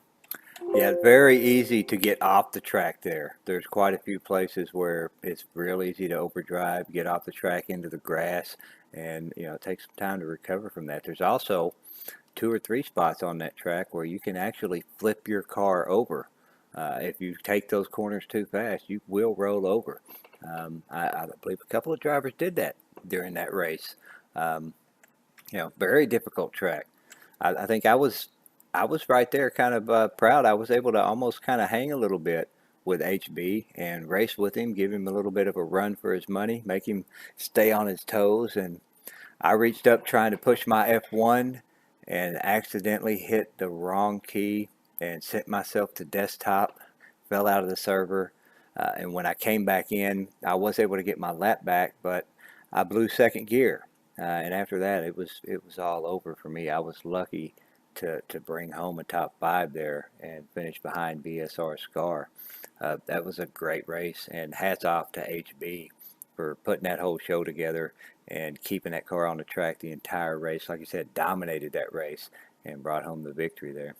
Yeah, very easy to get off the track there. There's quite a few places where it's real easy to overdrive, get off the track into the grass, and, you know, take some time to recover from that. There's also 2 or 3 spots on that track where you can actually flip your car over. If you take those corners too fast, you will roll over. I believe a couple of drivers did that during that race. You know, very difficult track. I think I was right there, kind of proud. I was able to almost kind of hang a little bit with HB and race with him, give him a little bit of a run for his money, make him stay on his toes. And I reached up trying to push my F1 and accidentally hit the wrong key and sent myself to desktop, fell out of the server. And when I came back in, I was able to get my lap back, but I blew 2nd gear. And after that, it was all over for me. I was lucky to bring home a top 5 there and finish behind BSR Scar. That was a great race, and hats off to HB for putting that whole show together and keeping that car on the track the entire race. Like you said, dominated that race and brought home the victory there.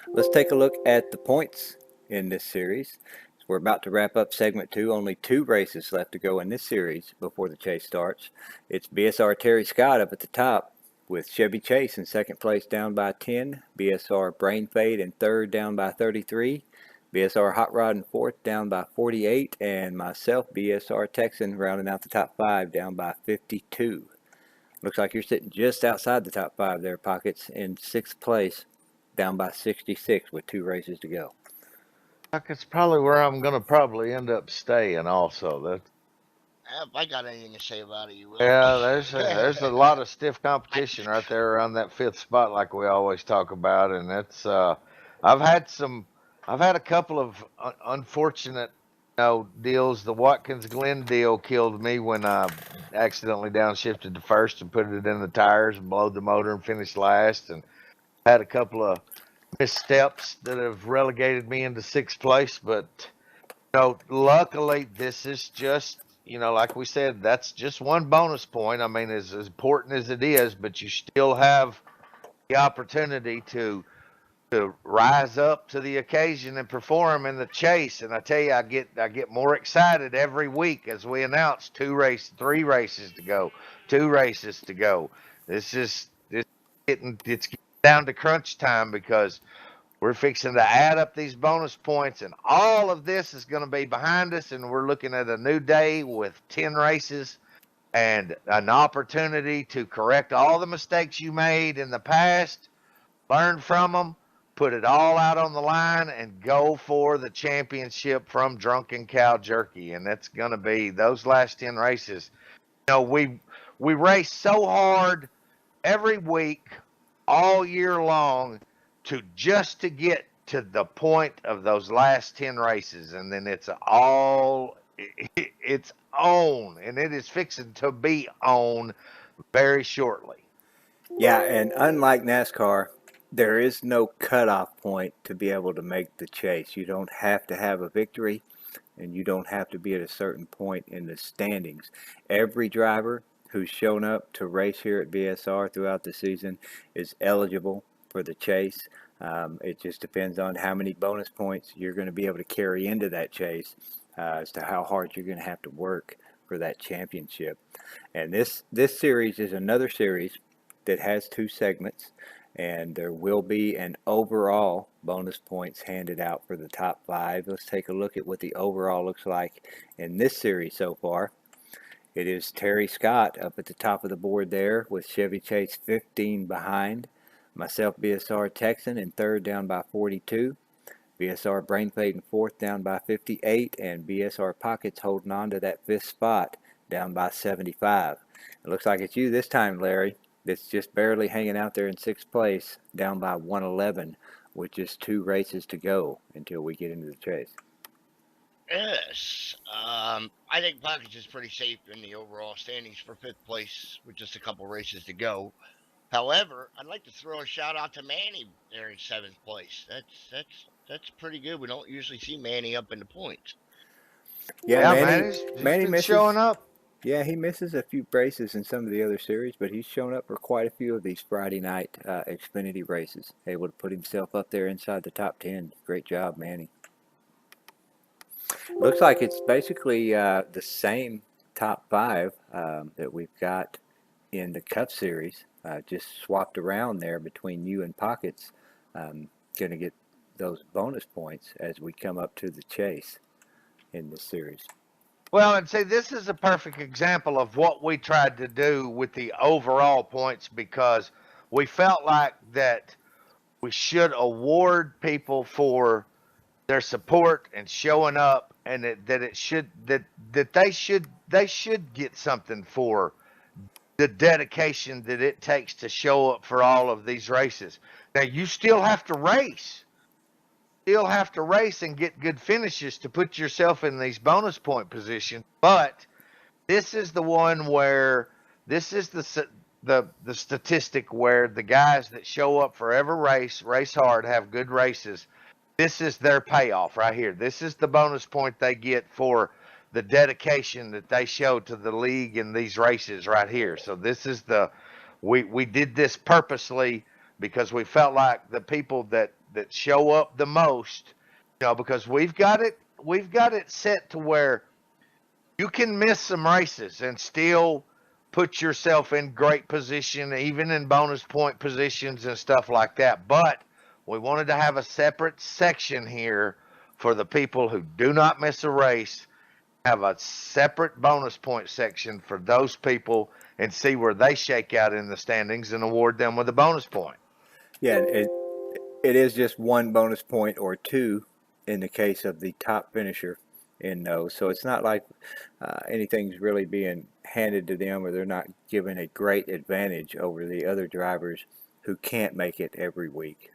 Let's take a look at the points in this series. We're about to wrap up segment 2. Only 2 races left to go in this series before the chase starts. It's BSR Terry Scott up at the top with Chevy Chase in second place down by 10, BSR Brain Fade in third down by 33, BSR Hot Rod in fourth down by 48, and myself, BSR Texan, rounding out the top 5 down by 52. Looks like you're sitting just outside the top 5 there, Pockets, in sixth place down by 66 with 2 races to go. It's probably where I'm gonna probably end up staying. Also, that If I got anything to say about it, you will. yeah, there's a lot of stiff competition right there around that 5th spot, like we always talk about, and it's I've had a couple of unfortunate deals. The Watkins Glen deal killed me when I accidentally downshifted to first and put it in the tires and blowed the motor and finished last, and had a couple of missteps that have relegated me into 6th place. But luckily this is just, like we said, that's just one bonus point. I mean, as important as it is, but you still have the opportunity to rise up to the occasion and perform in the chase. And I tell you, I get more excited every week as we announce 3 races to go, 2 races to go. It's getting down to crunch time, because we're fixing to add up these bonus points, and all of this is going to be behind us, and we're looking at a new day with 10 races and an opportunity to correct all the mistakes you made in the past, learn from them, put it all out on the line, and go for the championship from Drunken Cow Jerky. And that's going to be those last 10 races. We race so hard every week, all year long, to get to the point of those last 10 races, and then it's on, and it is fixing to be on very shortly. Yeah, and unlike NASCAR, there is no cutoff point to be able to make the chase. You don't have to have a victory, and you don't have to be at a certain point in the standings. Every driver who's shown up to race here at BSR throughout the season is eligible for the chase. It just depends on how many bonus points you're going to be able to carry into that chase as to how hard you're going to have to work for that championship. And this series is another series that has 2 segments, and there will be an overall bonus points handed out for the top 5. Let's take a look at what the overall looks like in this series so far. It is Terry Scott up at the top of the board there, with Chevy Chase 15 behind. Myself, BSR Texan, in third down by 42. BSR Brain Fade in fourth down by 58. And BSR Pockets holding on to that 5th spot down by 75. It looks like it's you this time, Larry. That's just barely hanging out there in 6th place, down by 111, with just 2 races to go until we get into the chase. Yes. I think Pockets is pretty safe in the overall standings for 5th place with just a couple races to go. However, I'd like to throw a shout out to Manny there in 7th place. That's pretty good. We don't usually see Manny up in the points. Yeah, Manny been showing up. Yeah, he misses a few races in some of the other series, but he's shown up for quite a few of these Friday night Xfinity races. Able to put himself up there inside the top 10. Great job, Manny. Looks like it's basically the same top 5 that we've got in the Cup Series, just swapped around there between you and Pockets. Going to get those bonus points as we come up to the chase in this series. Well, and see, this is a perfect example of what we tried to do with the overall points, because we felt like that we should award people for their support and showing up, and that they should get something for the dedication that it takes to show up for all of these races. Now, you still have to race. And get good finishes to put yourself in these bonus point positions. But this is the one where this is the statistic where the guys that show up for every race hard, have good races. This is their payoff right here. This is the bonus point they get for the dedication that they show to the league in these races right here. So this is we did this purposely, because we felt like the people that show up the most, because we've got it set to where you can miss some races and still put yourself in great position, even in bonus point positions and stuff like that. But we wanted to have a separate section here for the people who do not miss a race, have a separate bonus point section for those people and see where they shake out in the standings and award them with a bonus point. Yeah, it is just one bonus point or two in the case of the top finisher in those. So it's not like anything's really being handed to them, or they're not given a great advantage over the other drivers who can't make it every week.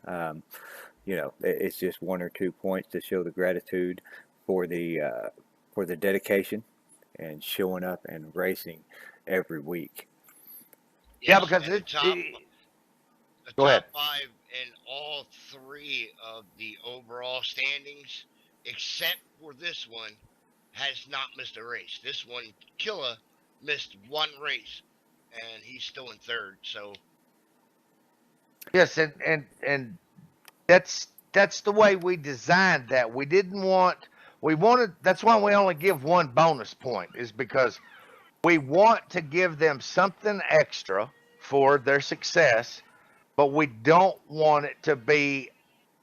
You know, it's just 1 or 2 points to show the gratitude for the dedication and showing up and racing every week. Yeah, Yes, because and the top Go ahead. 5 in all 3 of the overall standings, except for this one, has not missed a race. This one, Killa, missed 1 race, and he's still in 3rd. So yes, and that's the way we designed that. We wanted, that's why we only give 1 bonus point, is because we want to give them something extra for their success, but we don't want it to be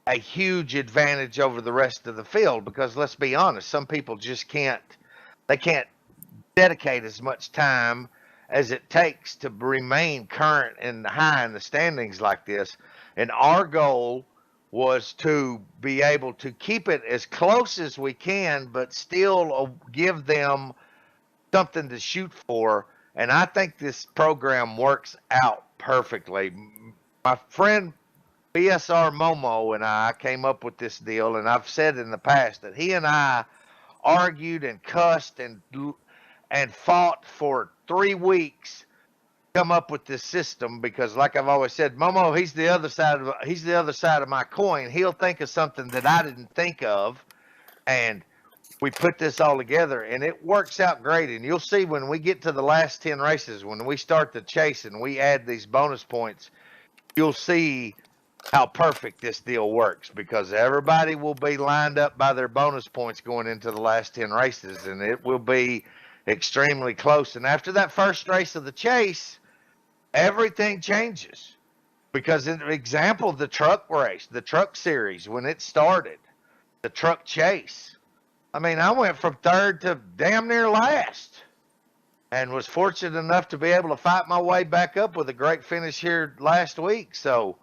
a huge advantage over the rest of the field, because let's be honest, some people just can't dedicate as much time as it takes to remain current and high in the standings like this. And our goal was to be able to keep it as close as we can, but still give them something to shoot for. And I think this program works out perfectly. My friend BSR Momo and I came up with this deal, and I've said in the past that he and I argued and cussed and fought for 3 weeks to come up with this system, because like I've always said, Momo, he's the other side of my coin. He'll think of something that I didn't think of, and we put this all together, and it works out great. And you'll see when we get to the last 10 races, when we start the chase and we add these bonus points, you'll see how perfect this deal works, because everybody will be lined up by their bonus points going into the last 10 races, and it will be extremely close. And after that first race of the chase, everything changes, because in example, the truck race, the truck series, when it started, the truck chase, I mean, I went from 3rd to damn near last, and was fortunate enough to be able to fight my way back up with a great finish here last week. So,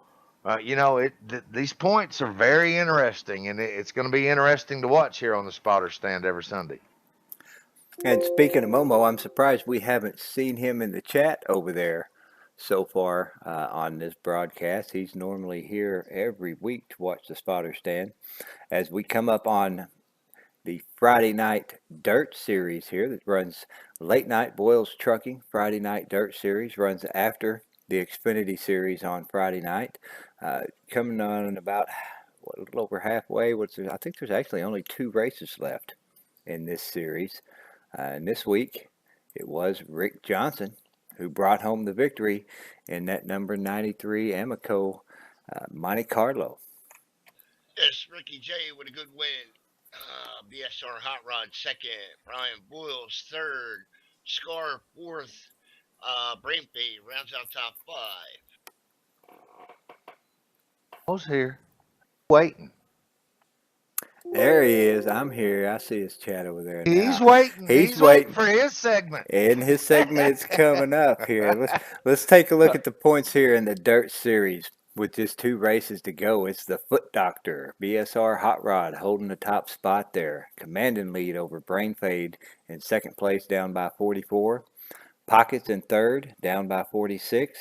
you know, these points are very interesting, and it's going to be interesting to watch here on the Spotter Stand every Sunday. And speaking of Momo, I'm surprised we haven't seen him in the chat over there so far on this broadcast. He's normally here every week to watch the Spotter Stand. As we come up on the Friday Night Dirt Series here that runs late night, Boyles Trucking Friday Night Dirt Series runs after the Xfinity Series on Friday night. Coming on about a little over halfway. I think there's actually only 2 races left in this series. And this week, it was Rick Johnson who brought home the victory in that number 93 Amoco Monte Carlo. yes, Ricky J with a good win. BSR Hot Rod 2nd, Brian Boyles 3rd, Scar 4th, Brainfade rounds out top 5. Who's here? Waiting. There he is. I'm here. I see his chat over there now. He's waiting. He's waiting for his segment. And his segment is coming up here. Let's take a look at the points here in the Dirt Series. With just 2 races to go, it's the Foot Doctor, BSR Hot Rod, holding the top spot there. Commanding lead over Brain Fade in 2nd place, down by 44. Pockets in 3rd, down by 46.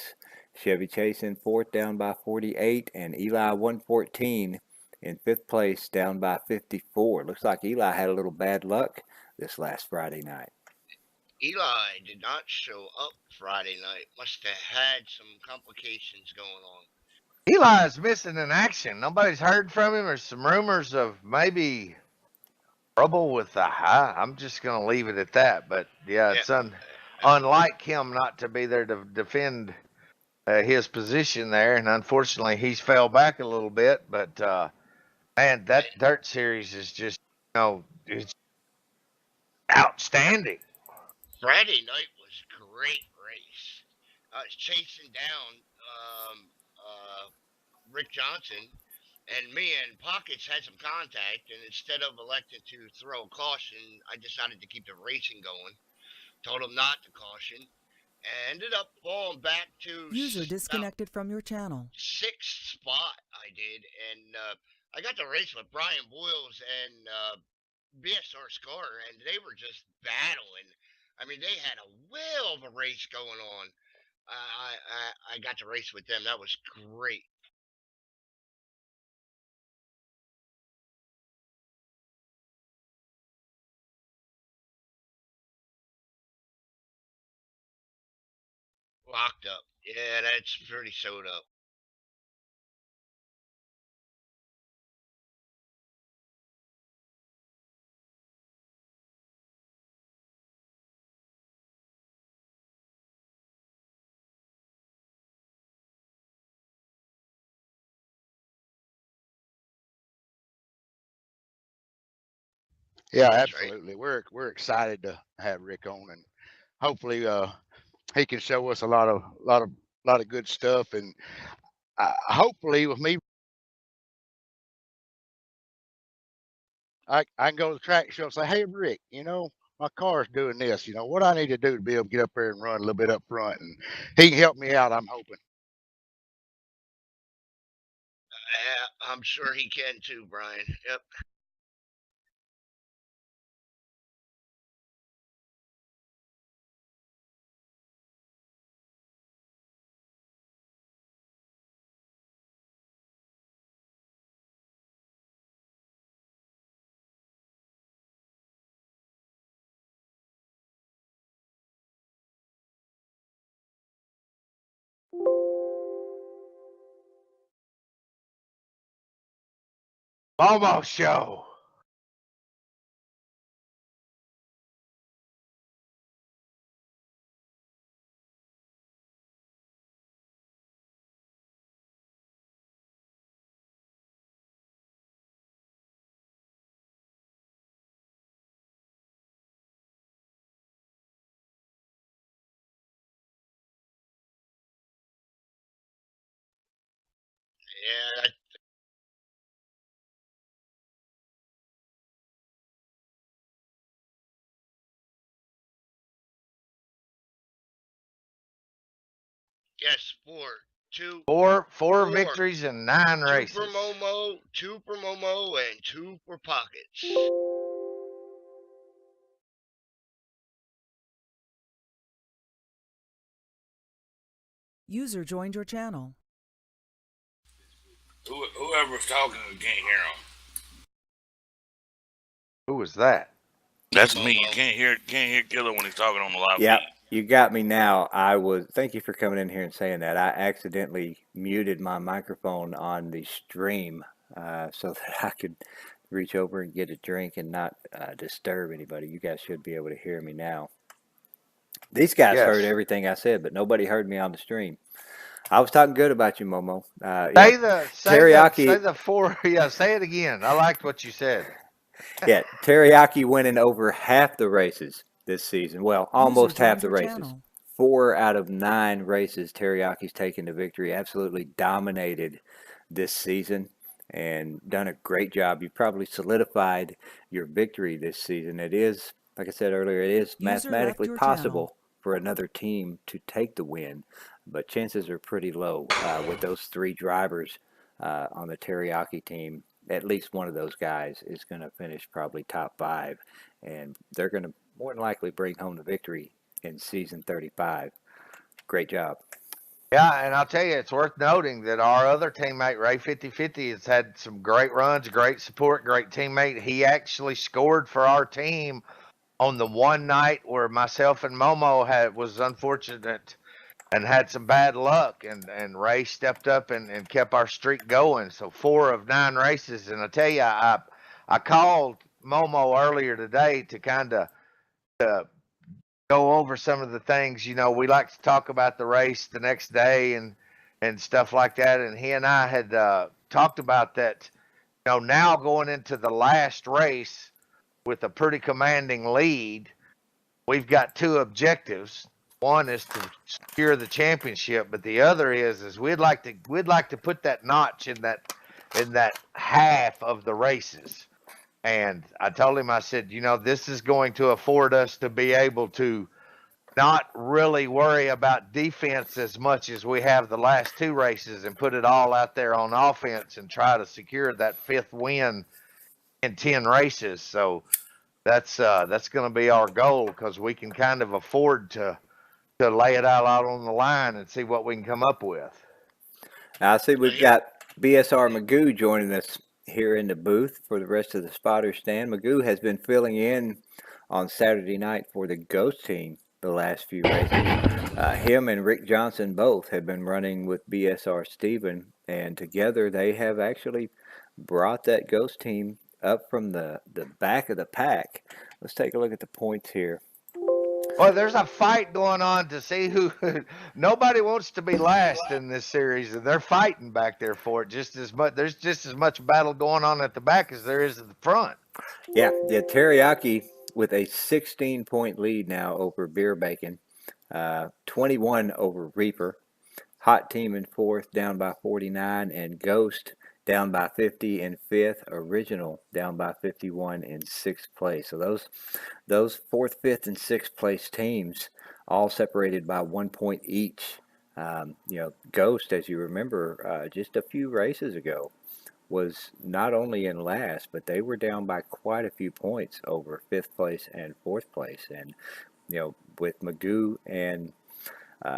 Chevy Chase in 4th, down by 48. And Eli 114 in 5th place, down by 54. Looks like Eli had a little bad luck this last Friday night. Eli did not show up Friday night. Must have had some complications going on. Eli is missing in action. Nobody's heard from him. There's some rumors of maybe trouble with the high. I'm just going to leave it at that. But, yeah, it's unlike him not to be there to defend his position there. And, unfortunately, he's fell back a little bit. But, man, that Dirt Series is just, you know, it's outstanding. Friday night was a great race. chasing down Rick Johnson, and me and Pockets had some contact. And instead of electing to throw caution, I decided to keep the racing going. Told him not to caution, and ended up falling back to User about disconnected from your channel. sixth spot. I did, and I got to race with Brian Boyles and BSR Scar, and they were just battling. I mean, they had a whale of a race going on. I got to race with them. That was great. Locked up. Yeah, that's pretty sewed up. Yeah, That's right. absolutely. We're excited to have Rick on, and hopefully he can show us a lot of good stuff. And hopefully with me, I can go to the track show and say, hey Rick, my car's doing this. What I need to do to be able to get up there and run a little bit up front, and he can help me out. I'm hoping. I'm sure he can too, Brian. Yep. Momo Show. Yeah. Yes, two, Four four, victories and 9 two for races. Momo, and two for Pockets. User joined your channel. Whoever's talking, we can't hear them. Who was that? That's me. You Momo. can't hear Killer when he's talking on the live Yep, feed. you got me now. Thank you for coming in here and saying that. I accidentally muted my microphone on the stream so that I could reach over and get a drink and not disturb anybody. You guys should be able to hear me now. These guys heard Yes. everything I said, but nobody heard me on the stream. I was talking good about you, Momo. Say the Teriyaki. four. Yeah, say it again. I liked what you said. Yeah, Teriyaki winning over half the races this season. Well, almost User half joined the your races. channel. 4 out of 9 races, Teriyaki's taken the victory. Absolutely dominated this season and done a great job. You've probably solidified your victory this season. It is, like I said earlier, it is mathematically your possible for another team to take the win, but chances are pretty low with those 3 drivers on the Teriyaki team. At least one of those guys is going to finish probably top 5, and they're going to more than likely bring home the victory in season 35. Great job. Yeah, and I'll tell you, it's worth noting that our other teammate, Ray 5050, has had some great runs, great support, great teammate. He actually scored for our team on the one night where myself and Momo was unfortunate and had some bad luck, and Ray stepped up and kept our streak going. So 4 of 9 races, and I tell you, I called Momo earlier today to kind of go over some of the things. We like to talk about the race the next day and stuff like that. And he and I had talked about that. Now going into the last race with a pretty commanding lead, we've got 2 objectives. One is to secure the championship, but the other is we'd like to put that notch in that half of the races. And I told him, I said, this is going to afford us to be able to not really worry about defense as much as we have the last two races and put it all out there on offense and try to secure that fifth win in 10 races. So that's going to be our goal, because we can kind of afford to lay it all out on the line and see what we can come up with. I see we've got BSR Magoo joining us here in the booth for the rest of the spotter stand. Magoo has been filling in on Saturday night for the Ghost team the last few races. Him and Rick Johnson both have been running with BSR Steven, and together they have actually brought that Ghost team up from the back of the pack. Let's take a look at the points here. Well, there's a fight going on to see who. Nobody wants to be last in this series, and they're fighting back there for it just as much. There's just as much battle going on at the back as there is at the front. Yeah, Teriyaki with a 16-point lead now over Beer Bacon, 21 over Reaper. Hot Team in fourth, down by 49, and Ghost down by 50 in fifth. Original down by 51 in sixth place. So those fourth, fifth, and sixth place teams all separated by 1 point each. Ghost, as you remember, just a few races ago, was not only in last, but they were down by quite a few points over fifth place and fourth place. And with Magoo and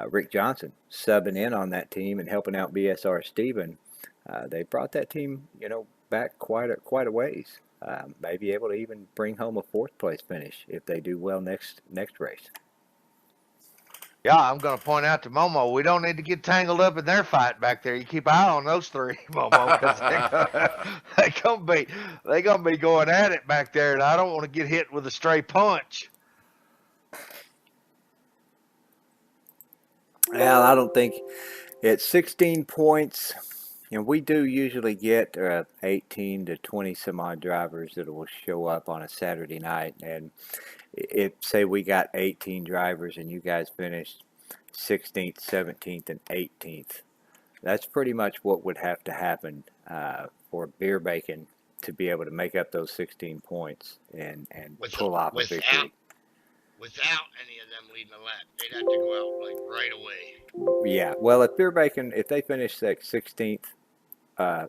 Rick Johnson subbing in on that team and helping out BSR Steven, they brought that team, back quite a ways. May be able to even bring home a fourth place finish if they do well next race. Yeah, I'm going to point out to Momo, we don't need to get tangled up in their fight back there. You keep an eye on those three, Momo, because they're gonna be going at it back there, and I don't want to get hit with a stray punch. Well, I don't think at 16 points. We do usually get 18 to 20 some odd drivers that will show up on a Saturday night. And if, say, we got 18 drivers and you guys finished 16th, 17th, and 18th, that's pretty much what would have to happen for Beer Bacon to be able to make up those 16 points and pull off a victory. Without any of them leading the lap, they'd have to go out like right away. Yeah, well, if Beer Bacon, if they finish like 16th,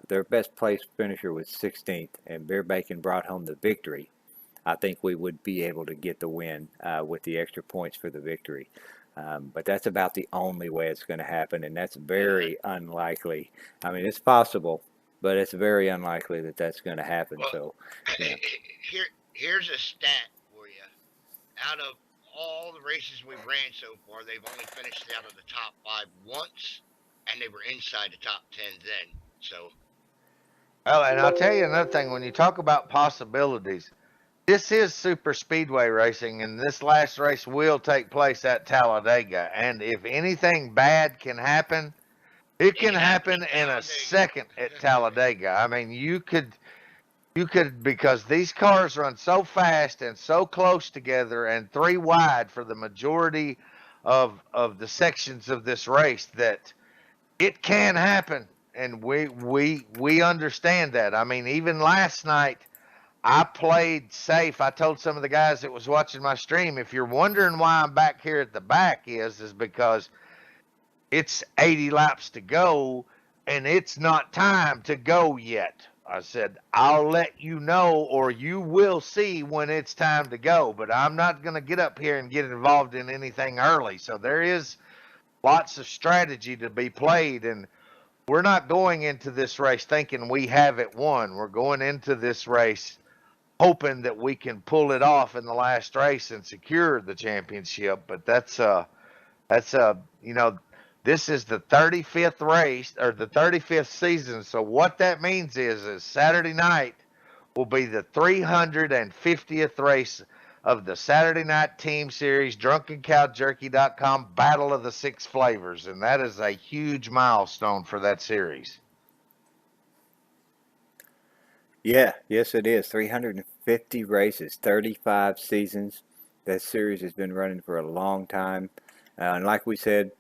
their best place finisher was 16th, and Beer Bacon brought home the victory, I think we would be able to get the win with the extra points for the victory. But that's about the only way it's going to happen, and that's very unlikely. I mean, it's possible, but it's very unlikely that that's going to happen. Well, So, yeah. Here's a stat for you. Out of all the races we've ran so far, they've only finished out of the top 5 once, and they were inside the top 10 then. So, Well, and I'll tell you another thing. When you talk about possibilities, this is super speedway racing, and this last race will take place at Talladega. And if anything bad can happen, it can happen in a second at Talladega. I mean, you could, because these cars run so fast and so close together and 3 wide for the majority of the sections of this race, that it can happen. And we understand that. I mean, even last night, I played safe. I told some of the guys that was watching my stream, if you're wondering why I'm back here at the back is because it's 80 laps to go and it's not time to go yet. I said, I'll let you know, or you will see when it's time to go, but I'm not going to get up here and get involved in anything early. So there is lots of strategy to be played, and we're not going into this race thinking we have it won. We're going into this race hoping that we can pull it off in the last race and secure the championship. But this is the 35th race, or the 35th season. So what that means is Saturday night will be the 350th race of the Saturday Night Team Series DrunkenCowJerky.com Battle of the 6 Flavors. And that is a huge milestone for that series. Yeah, yes, it is. 350 races, 35 seasons. That series has been running for a long time. And like we said,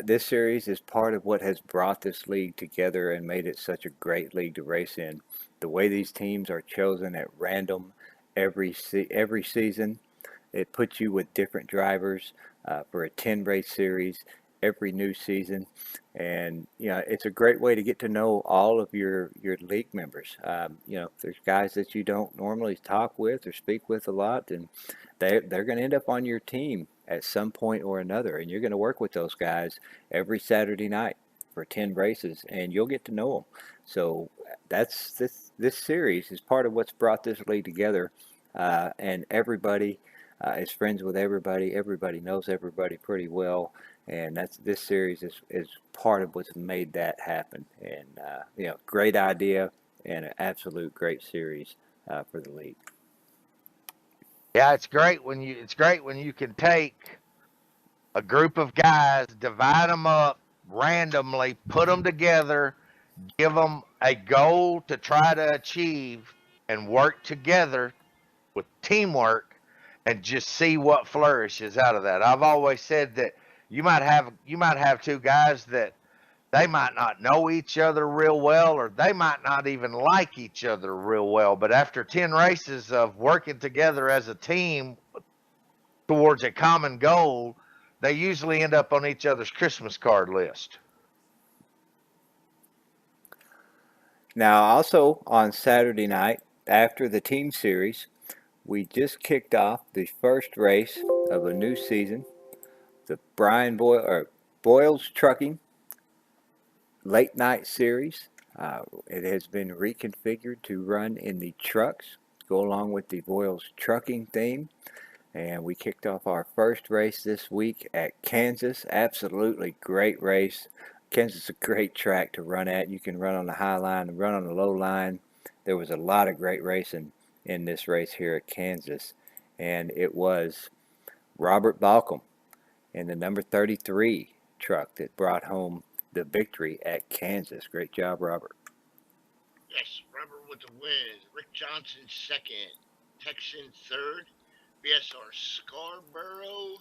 this series is part of what has brought this league together and made it such a great league to race in. The way these teams are chosen at random every season, it puts you with different drivers for a 10 race series every new season, and it's a great way to get to know all of your league members. There's guys that you don't normally talk with or speak with a lot, and they're going to end up on your team at some point or another, and you're going to work with those guys every Saturday night for 10 races, and you'll get to know them. So that's this series is part of what's brought this league together, and everybody is friends with everybody. Everybody knows everybody pretty well, and this series is part of what's made that happen. And great idea and an absolute great series for the league. Yeah, it's great when you can take a group of guys, divide them up randomly, put them together, give them a goal to try to achieve, and work together with teamwork, and just see what flourishes out of that. I've always said that you might have two guys that they might not know each other real well, or they might not even like each other real well, but after 10 races of working together as a team towards a common goal, they usually end up on each other's Christmas card list. Now, also on Saturday night, after the team series, we just kicked off the first race of a new season, the Boyles Trucking Late Night Series. It has been reconfigured to run in the trucks, go along with the Boyles Trucking theme. And we kicked off our first race this week at Kansas. Absolutely great race. Kansas is a great track to run at. You can run on the high line and run on the low line. There was a lot of great racing in this race here at Kansas. And it was Robert Balcom in the number 33 truck that brought home the victory at Kansas. Great job, Robert. Yes, Robert with the win. Rick Johnson second. Texan third. BSR Scarborough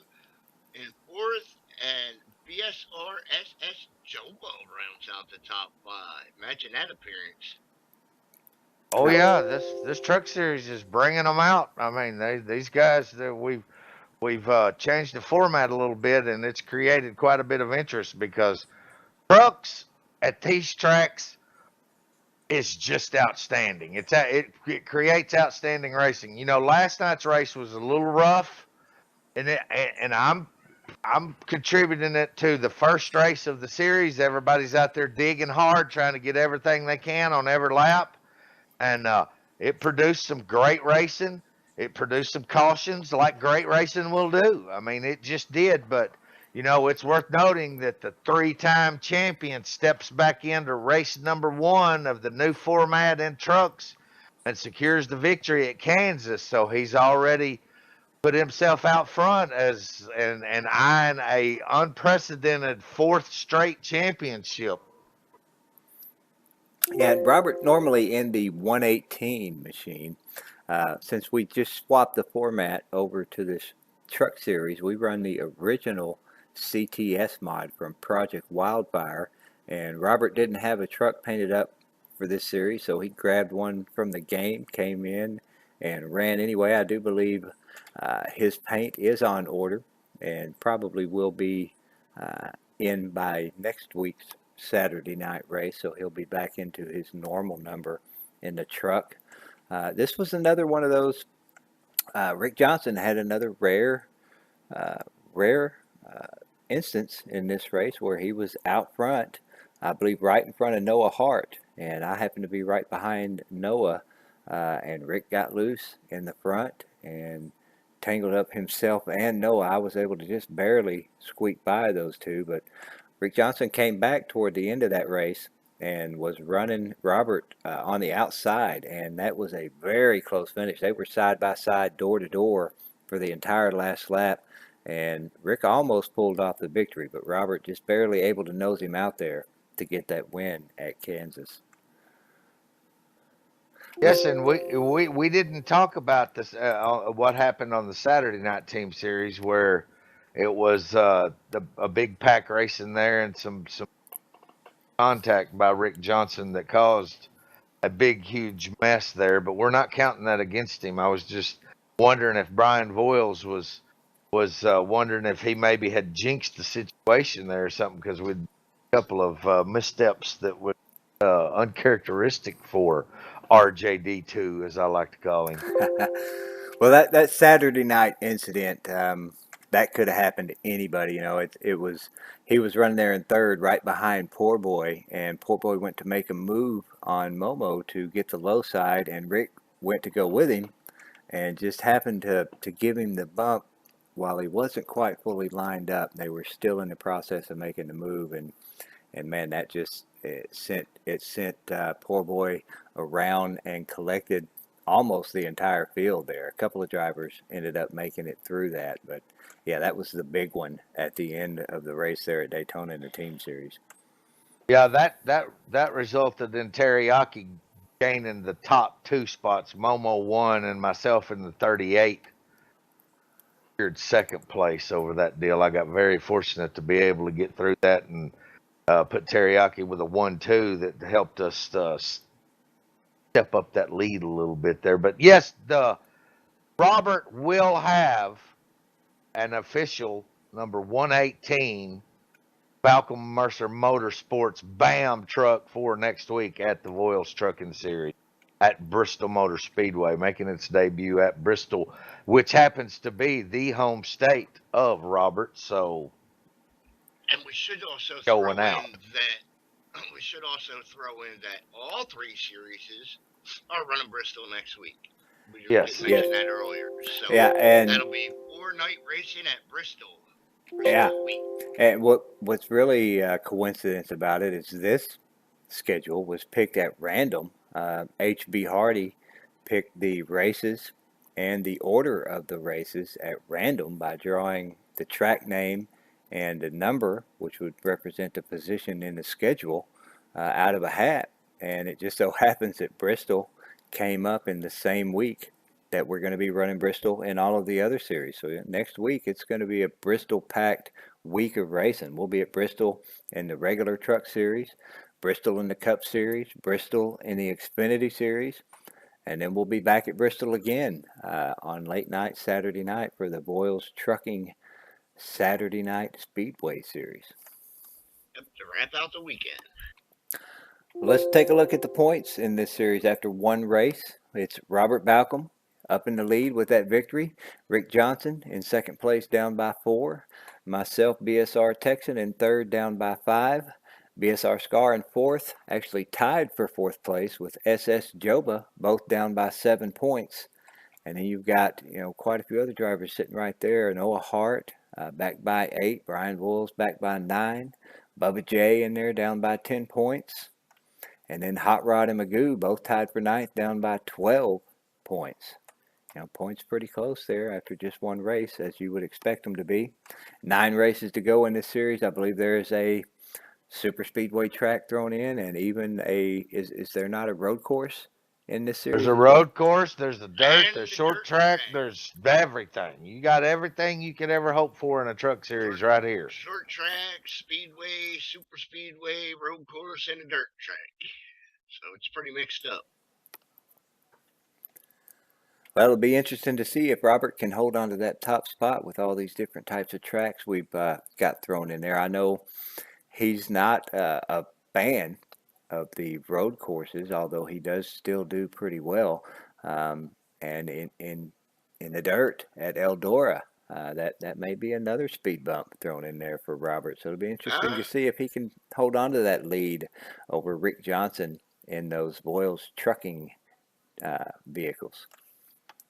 in fourth. And BSR SS Jobo rounds out the top five. Imagine that appearance. Oh yeah, this truck series is bringing them out. I mean, these guys that we've changed the format a little bit, and it's created quite a bit of interest because trucks at these tracks is just outstanding. It creates outstanding racing. Last night's race was a little rough, and I'm contributing it to the first race of the series. Everybody's out there digging hard, trying to get everything they can on every lap. And it produced some great racing. It produced some cautions like great racing will do. I mean, it just did. But, it's worth noting that the 3-time champion steps back into race number 1 of the new format in trucks and secures the victory at Kansas. So he's already put himself out front and eyeing a unprecedented 4th straight championship. Yeah, Robert, normally in the 118 machine, since we just swapped the format over to this truck series, we run the original CTS mod from Project Wildfire, and Robert didn't have a truck painted up for this series, so he grabbed one from the game, came in, and ran anyway. I do believe his paint is on order and probably will be in by next week's Saturday night race, so he'll be back into his normal number in the truck. This was another one of those. Rick Johnson had another rare instance in this race where he was out front, I believe right in front of Noah Hart, and I happened to be right behind Noah, and Rick got loose in the front and tangled up himself and Noah. I was able to just barely squeak by those two, but Rick Johnson came back toward the end of that race and was running Robert on the outside, and that was a very close finish. They were side by side, door to door for the entire last lap, and Rick almost pulled off the victory, but Robert just barely able to nose him out there to get that win at Kansas. Yes, and we didn't talk about this what happened on the Saturday night team series where It was a big pack race in there and some contact by Rick Johnson that caused a big, huge mess there. But we're not counting that against him. I was just wondering if Brian Voiles was wondering if he maybe had jinxed the situation there or something, because with a couple of missteps that were uncharacteristic for RJD2, as I like to call him. Well, that Saturday night incident, that could have happened to anybody. You know, it was he was running there in third, right behind Poor Boy, and Poor Boy went to make a move on Momo to get the low side, and Rick went to go with him, and just happened to give him the bump while he wasn't quite fully lined up. They were still in the process of making the move, and man, that just it sent Poor Boy around and collected almost the entire field there. A couple of drivers ended up making it through that, but yeah, that was the big one at the end of the race there at Daytona in the team series. Yeah, that resulted in Teriyaki gaining the top 2 spots. Momo won, and myself in the 38 secured second place over that deal. I got very fortunate to be able to get through that and put Teriyaki with a 1-2 that helped us step up that lead a little bit there. But yes, Robert will have an official number 118 Malcolm Mercer Motorsports BAM truck for next week at the Voiles Trucking Series at Bristol Motor Speedway, making its debut at Bristol, which happens to be the home state of Robert. So, And we should also Going throw out. in that all 3 series are running Bristol next week. We just Yes. didn't mention that earlier. So Yeah, and that'll be 4-night racing at Bristol. Yeah. Week. and what's really coincidence about it is this schedule was picked at random. H.B. Hardy picked the races and the order of the races at random by drawing the track name and the number, which would represent the position in the schedule, out of a hat. And it just so happens that Bristol came up in the same week that we're going to be running Bristol in all of the other series. So next week, it's going to be a Bristol-packed week of racing. We'll be at Bristol in the regular truck series, Bristol in the Cup series, Bristol in the Xfinity series, and then we'll be back at Bristol again on late night Saturday night for the Voiles Trucking Saturday Night Speedway Series. To wrap out the weekend. Let's take a look at the points in this series after one race. It's Robert Balcom up in the lead with that victory. Rick Johnson in second place, down by 4. Myself, BSR Texan, in third, down by 5. BSR Scar in fourth, actually tied for fourth place with SS Joba, both down by 7 points. And then you've got, quite a few other drivers sitting right there. Noah Hart back by 8. Brian Voiles back by 9. Bubba J in there down by 10 points. And then Hot Rod and Magoo both tied for 9th, down by 12 points. Points pretty close there after just one race, as you would expect them to be. 9 races to go in this series. I believe there is a super speedway track thrown in, and even is there not a road course in this series? There's a road course, there's the dirt, And there's the short dirt track, track. there's everything. You got everything you could ever hope for in a truck series right here. Short track, speedway, super speedway, road course, and a dirt track. So it's pretty mixed up. Well, it'll be interesting to see if Robert can hold on to that top spot with all these different types of tracks we've got thrown in there. I know he's not a fan of the road courses, although he does still do pretty well. And in the dirt at Eldora, that may be another speed bump thrown in there for Robert. So it'll be interesting to see if he can hold on to that lead over Rick Johnson in those Voiles trucking vehicles.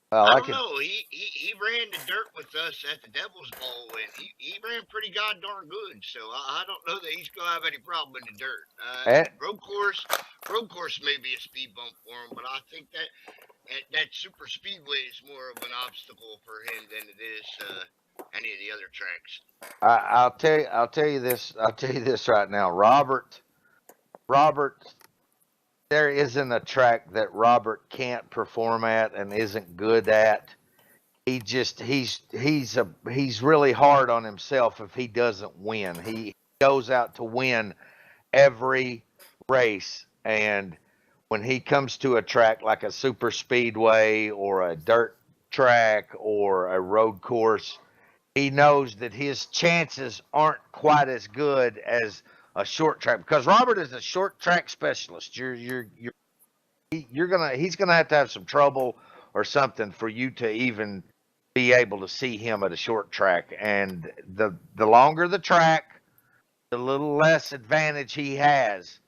Well, I I don't can, know. He ran the dirt with us at the Devil's Bowl, and he ran pretty goddamn good. So I don't know that he's gonna have any problem in the dirt. Road course may be a speed bump for him, but I think that super speedway is more of an obstacle for him than it is any of the other tracks. I'll tell you this right now, Robert. There isn't a track that Robert can't perform at and isn't good at. he's really hard on himself if he doesn't win. He goes out to win every race, and when he comes to a track like a super speedway or a dirt track or a road course, he knows that his chances aren't quite as good as a short track, because Robert is a short track specialist. He's gonna have to have some trouble or something for you to even be able to see him at a short track. And the longer the track, the little less advantage he has.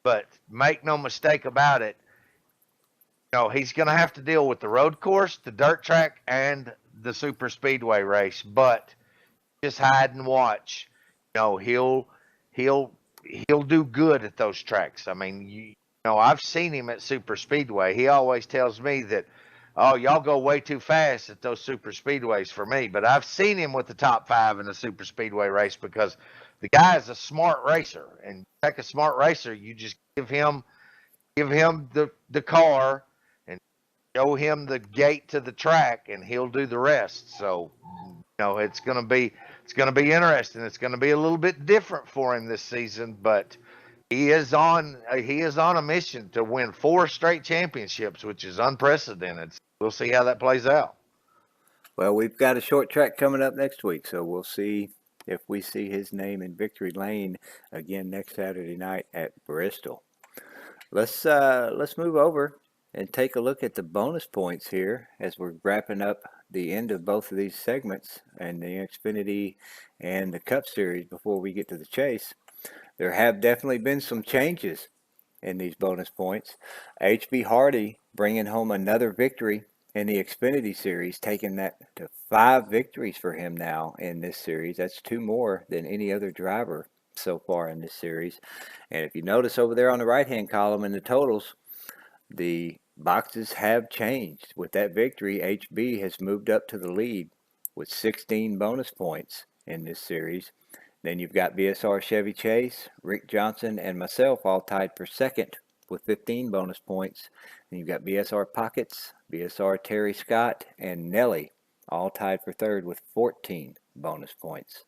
But make no mistake about it, he's going to have to deal with the road course, the dirt track, and the super speedway race. But just hide and watch. He'll do good at those tracks. I mean, I've seen him at super speedway. He always tells me that, oh, y'all go way too fast at those super speedways for me. But I've seen him with the top 5 in the super speedway race, because the guy is a smart racer. And take a smart racer, you just give him the car and show him the gate to the track, and he'll do the rest. So, it's going to be interesting. It's going to be a little bit different for him this season, but he is on a mission to win 4 straight championships, which is unprecedented. We'll see how that plays out. Well, we've got a short track coming up next week, so we'll see if we see his name in victory lane again next Saturday night at Bristol. Let's move over and take a look at the bonus points here as we're wrapping up the end of both of these segments and the Xfinity and the Cup Series before we get to the chase. There have definitely been some changes in these bonus points. HB Hardy bringing home another victory in the Xfinity Series, taking that to 5 victories for him now in this series. That's 2 more than any other driver so far in this series. And if you notice over there on the right-hand column in the totals, the boxes have changed. With that victory, HB has moved up to the lead with 16 bonus points in this series. Then you've got BSR Chevy Chase, Rick Johnson, and myself all tied for second with 15 bonus points. Then you've got BSR Pockets, BSR Terry Scott, and Nelly all tied for third with 14 bonus points.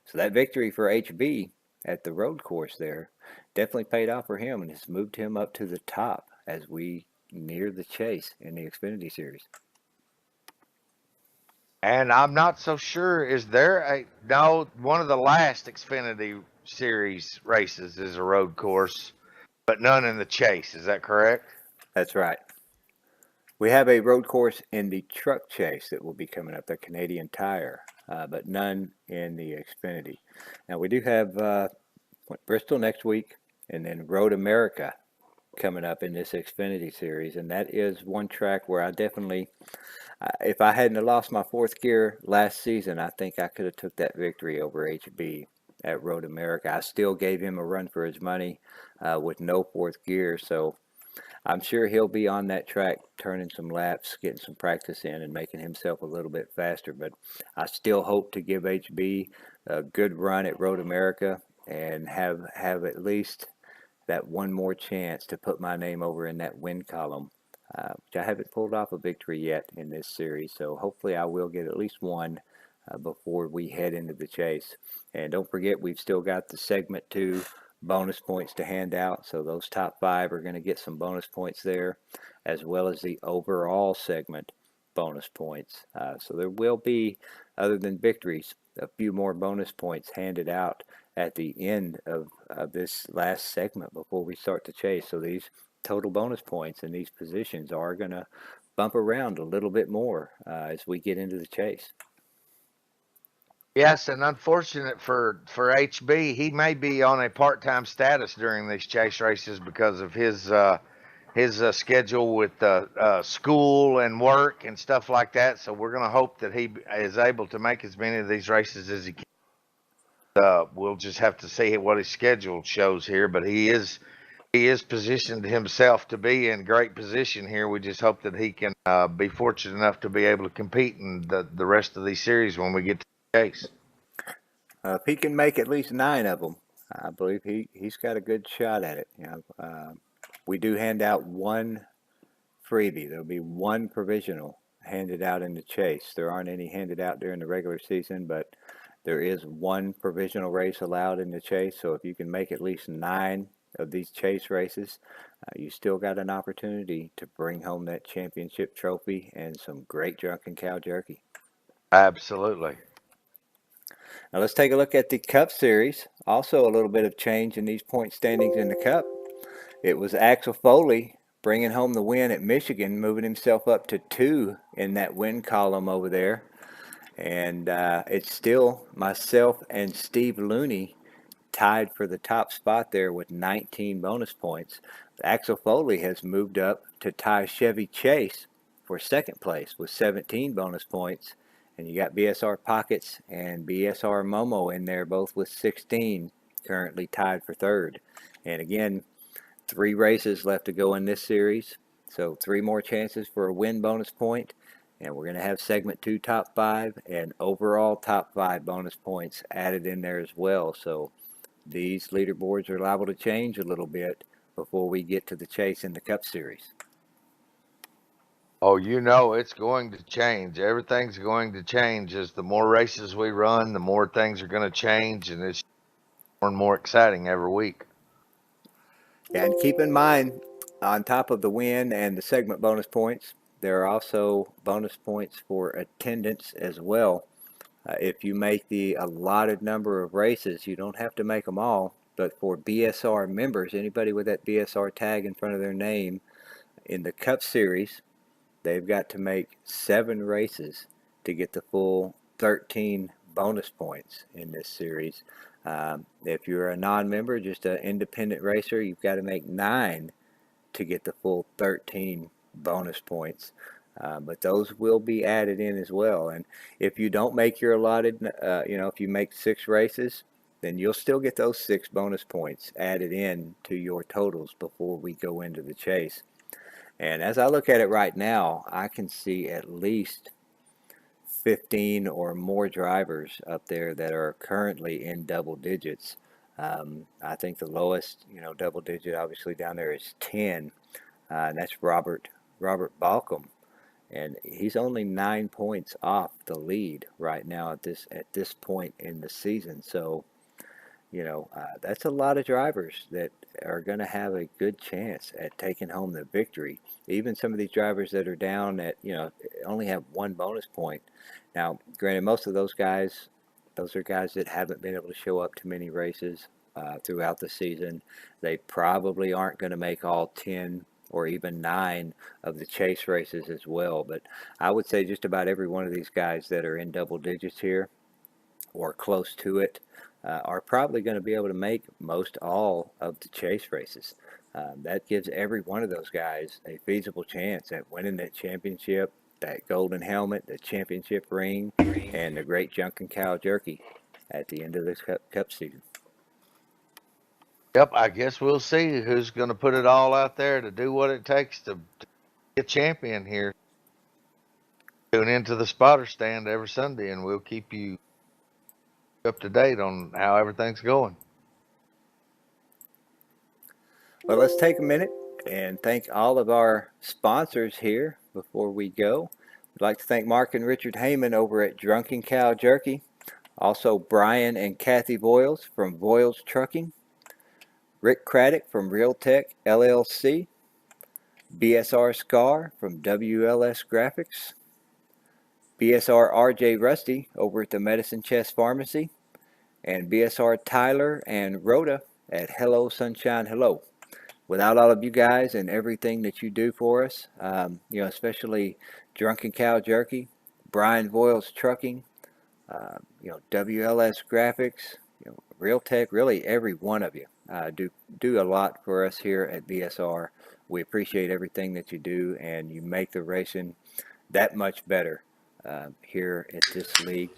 So that victory for HB at the road course there definitely paid off for him and has moved him up to the top as we near the chase in the Xfinity Series. And I'm not so sure, one of the last Xfinity Series races is a road course, but none in the chase. Is that correct? That's right. We have a road course in the truck chase that will be coming up, the Canadian Tire, but none in the Xfinity. Now we do have Bristol next week, and then Road America coming up in this Xfinity Series, and that is one track where I definitely, if I hadn't have lost my 4th gear last season, I think I could have took that victory over HB at Road America. I still gave him a run for his money with no 4th gear, so I'm sure he'll be on that track turning some laps, getting some practice in, and making himself a little bit faster. But I still hope to give HB a good run at Road America and have at least that one more chance to put my name over in that win column, which I haven't pulled off a victory yet in this series. So hopefully I will get at least one before we head into the chase. And don't forget, we've still got the segment 2 bonus points to hand out. So those top 5 are going to get some bonus points there, as well as the overall segment bonus points. So there will be, other than victories, a few more bonus points handed out at the end of this last segment before we start to chase. So these total bonus points in these positions are going to bump around a little bit more as we get into the chase. Yes, and unfortunate for HB, he may be on a part-time status during these chase races because of his schedule with school and work and stuff like that. So we're going to hope that he is able to make as many of these races as he can. We'll just have to see what his schedule shows here, but he is positioned himself to be in great position here. We just hope that he can be fortunate enough to be able to compete in the rest of these series when we get to the chase. If he can make at least 9 of them, I believe he's got a good shot at it. We do hand out one freebie. There'll be one provisional handed out in the chase. There aren't any handed out during the regular season, but there is one provisional race allowed in the chase. So if you can make at least 9 of these chase races, you still got an opportunity to bring home that championship trophy and some great drunken cow jerky. Absolutely. Now let's take a look at the Cup Series. Also a little bit of change in these point standings in the Cup. It was Axel Foley bringing home the win at Michigan, moving himself up to 2 in that win column over there. And it's still myself and Steve Looney tied for the top spot there with 19 bonus points. Axel Foley has moved up to tie Chevy Chase for second place with 17 bonus points. And you got BSR Pockets and BSR Momo in there, both with 16, currently tied for third. And again, 3 races left to go in this series. So 3 more chances for a win bonus point. And we're going to have segment 2 top 5 and overall top 5 bonus points added in there as well. So these leaderboards are liable to change a little bit before we get to the chase in the Cup Series. Oh, you know it's going to change. Everything's going to change. As the more races we run, the more things are going to change, and it's more and more exciting every week. And keep in mind, on top of the win and the segment bonus points, there are also bonus points for attendance as well. If you make the allotted number of races, you don't have to make them all, but for BSR members, anybody with that BSR tag in front of their name in the Cup Series, they've got to make 7 races to get the full 13 bonus points in this series. If you're a non-member, just an independent racer, you've got to make 9 to get the full 13 bonus points. But those will be added in as well. And if you don't make your allotted, if you make 6 races, then you'll still get those 6 bonus points added in to your totals before we go into the chase. And as I look at it right now, I can see at least 15 or more drivers up there that are currently in double digits. I think the lowest, double digit obviously down there is 10, and that's Robert Balcom, and he's only 9 points off the lead right now at this point in the season. So, that's a lot of drivers that are going to have a good chance at taking home the victory. Even some of these drivers that are down at, only have 1 bonus point. Now, granted, most of those guys, those are guys that haven't been able to show up to many races throughout the season. They probably aren't going to make all 10 or even 9 of the chase races as well. But I would say just about every one of these guys that are in double digits here or close to it are probably going to be able to make most all of the chase races. That gives every one of those guys a feasible chance at winning that championship, that golden helmet, the championship ring, and the great Drunken Cow jerky at the end of this cup season. Yep, I guess we'll see who's going to put it all out there to do what it takes to get champion here. Tune into the spotter stand every Sunday, and we'll keep you up to date on how everything's going. Well, let's take a minute and thank all of our sponsors here before we go. We'd like to thank Mark and Richard Heyman over at Drunken Cow Jerky. Also, Brian and Kathy Voiles from Voiles Trucking. Rick Craddock from Realtek LLC. BSR Scar from WLS Graphics. BSR RJ Rusty over at the Medicine Chest Pharmacy. And BSR Tyler and Rhoda at Hello Sunshine Hello. Without all of you guys and everything that you do for us, especially Drunken Cow Jerky, Brian Voiles Trucking, WLS Graphics, Realtek, really every one of you do a lot for us here at BSR. We appreciate everything that you do, and you make the racing that much better here at this league.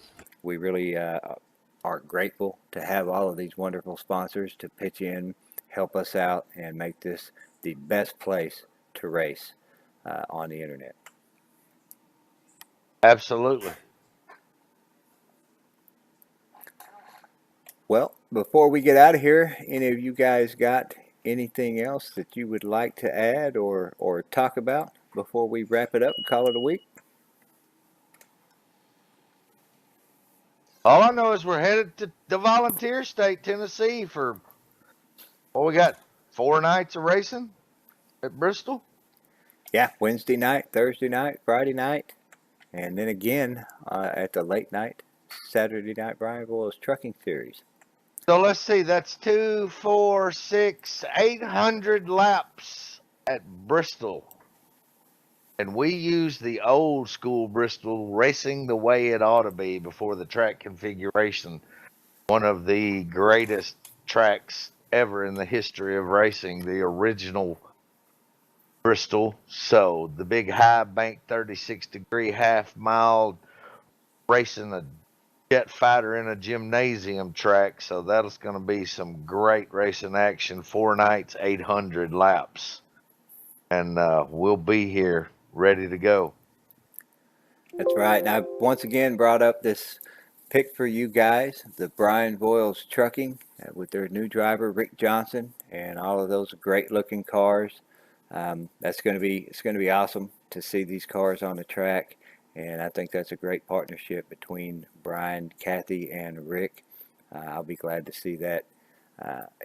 We really are grateful to have all of these wonderful sponsors to pitch in, help us out, and make this the best place to race on the internet. Absolutely. Well, before we get out of here, any of you guys got anything else that you would like to add or talk about before we wrap it up and call it a week? All I know is we're headed to the Volunteer State, Tennessee for, well, we got 4 nights of racing at Bristol. Yeah, Wednesday night, Thursday night, Friday night, and then again at the late night Saturday night Brian Boyle's Trucking Series. So let's see, that's 2, 4, 6, 800 laps at Bristol. And we use the old school Bristol, racing the way it ought to be before the track configuration. One of the greatest tracks ever in the history of racing, the original Bristol. So the big high bank 36-degree half-mile racing a jet fighter in a gymnasium track. So that's going to be some great racing action. 4 nights, 800 laps. And we'll be here ready to go. That's right. And I once again brought up this pick for you guys, the Brian Boyle's Trucking with their new driver Rick Johnson and all of those great looking cars. It's going to be awesome to see these cars on the track, and I think that's a great partnership between Brian, Kathy, and Rick. I'll be glad to see that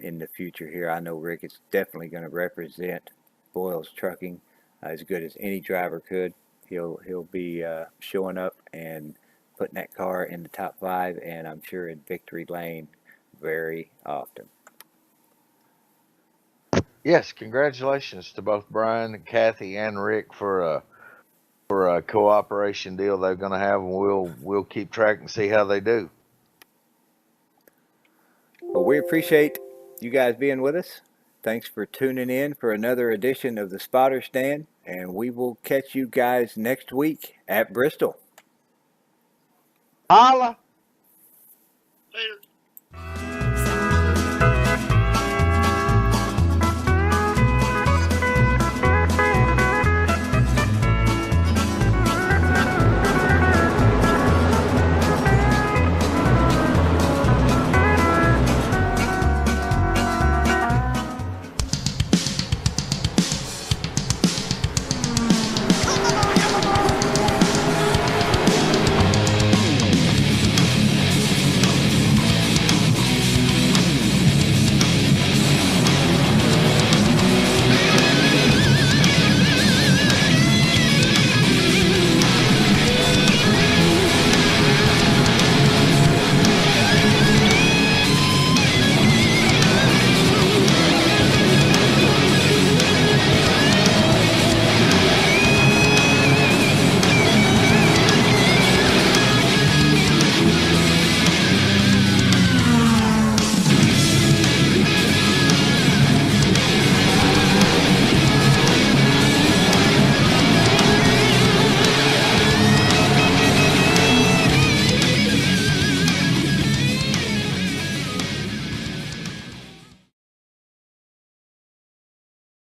in the future here. I know Rick is definitely going to represent Boyle's Trucking as good as any driver could. He'll be showing up and putting that car in the top 5, and I'm sure in victory lane very often. Yes, congratulations to both Brian and Kathy and Rick for a cooperation deal they're going to have, and we'll keep track and see how they do. Well, we appreciate you guys being with us. Thanks for tuning in for another edition of the Spotter Stand, and we will catch you guys next week at Bristol. Holla! Later.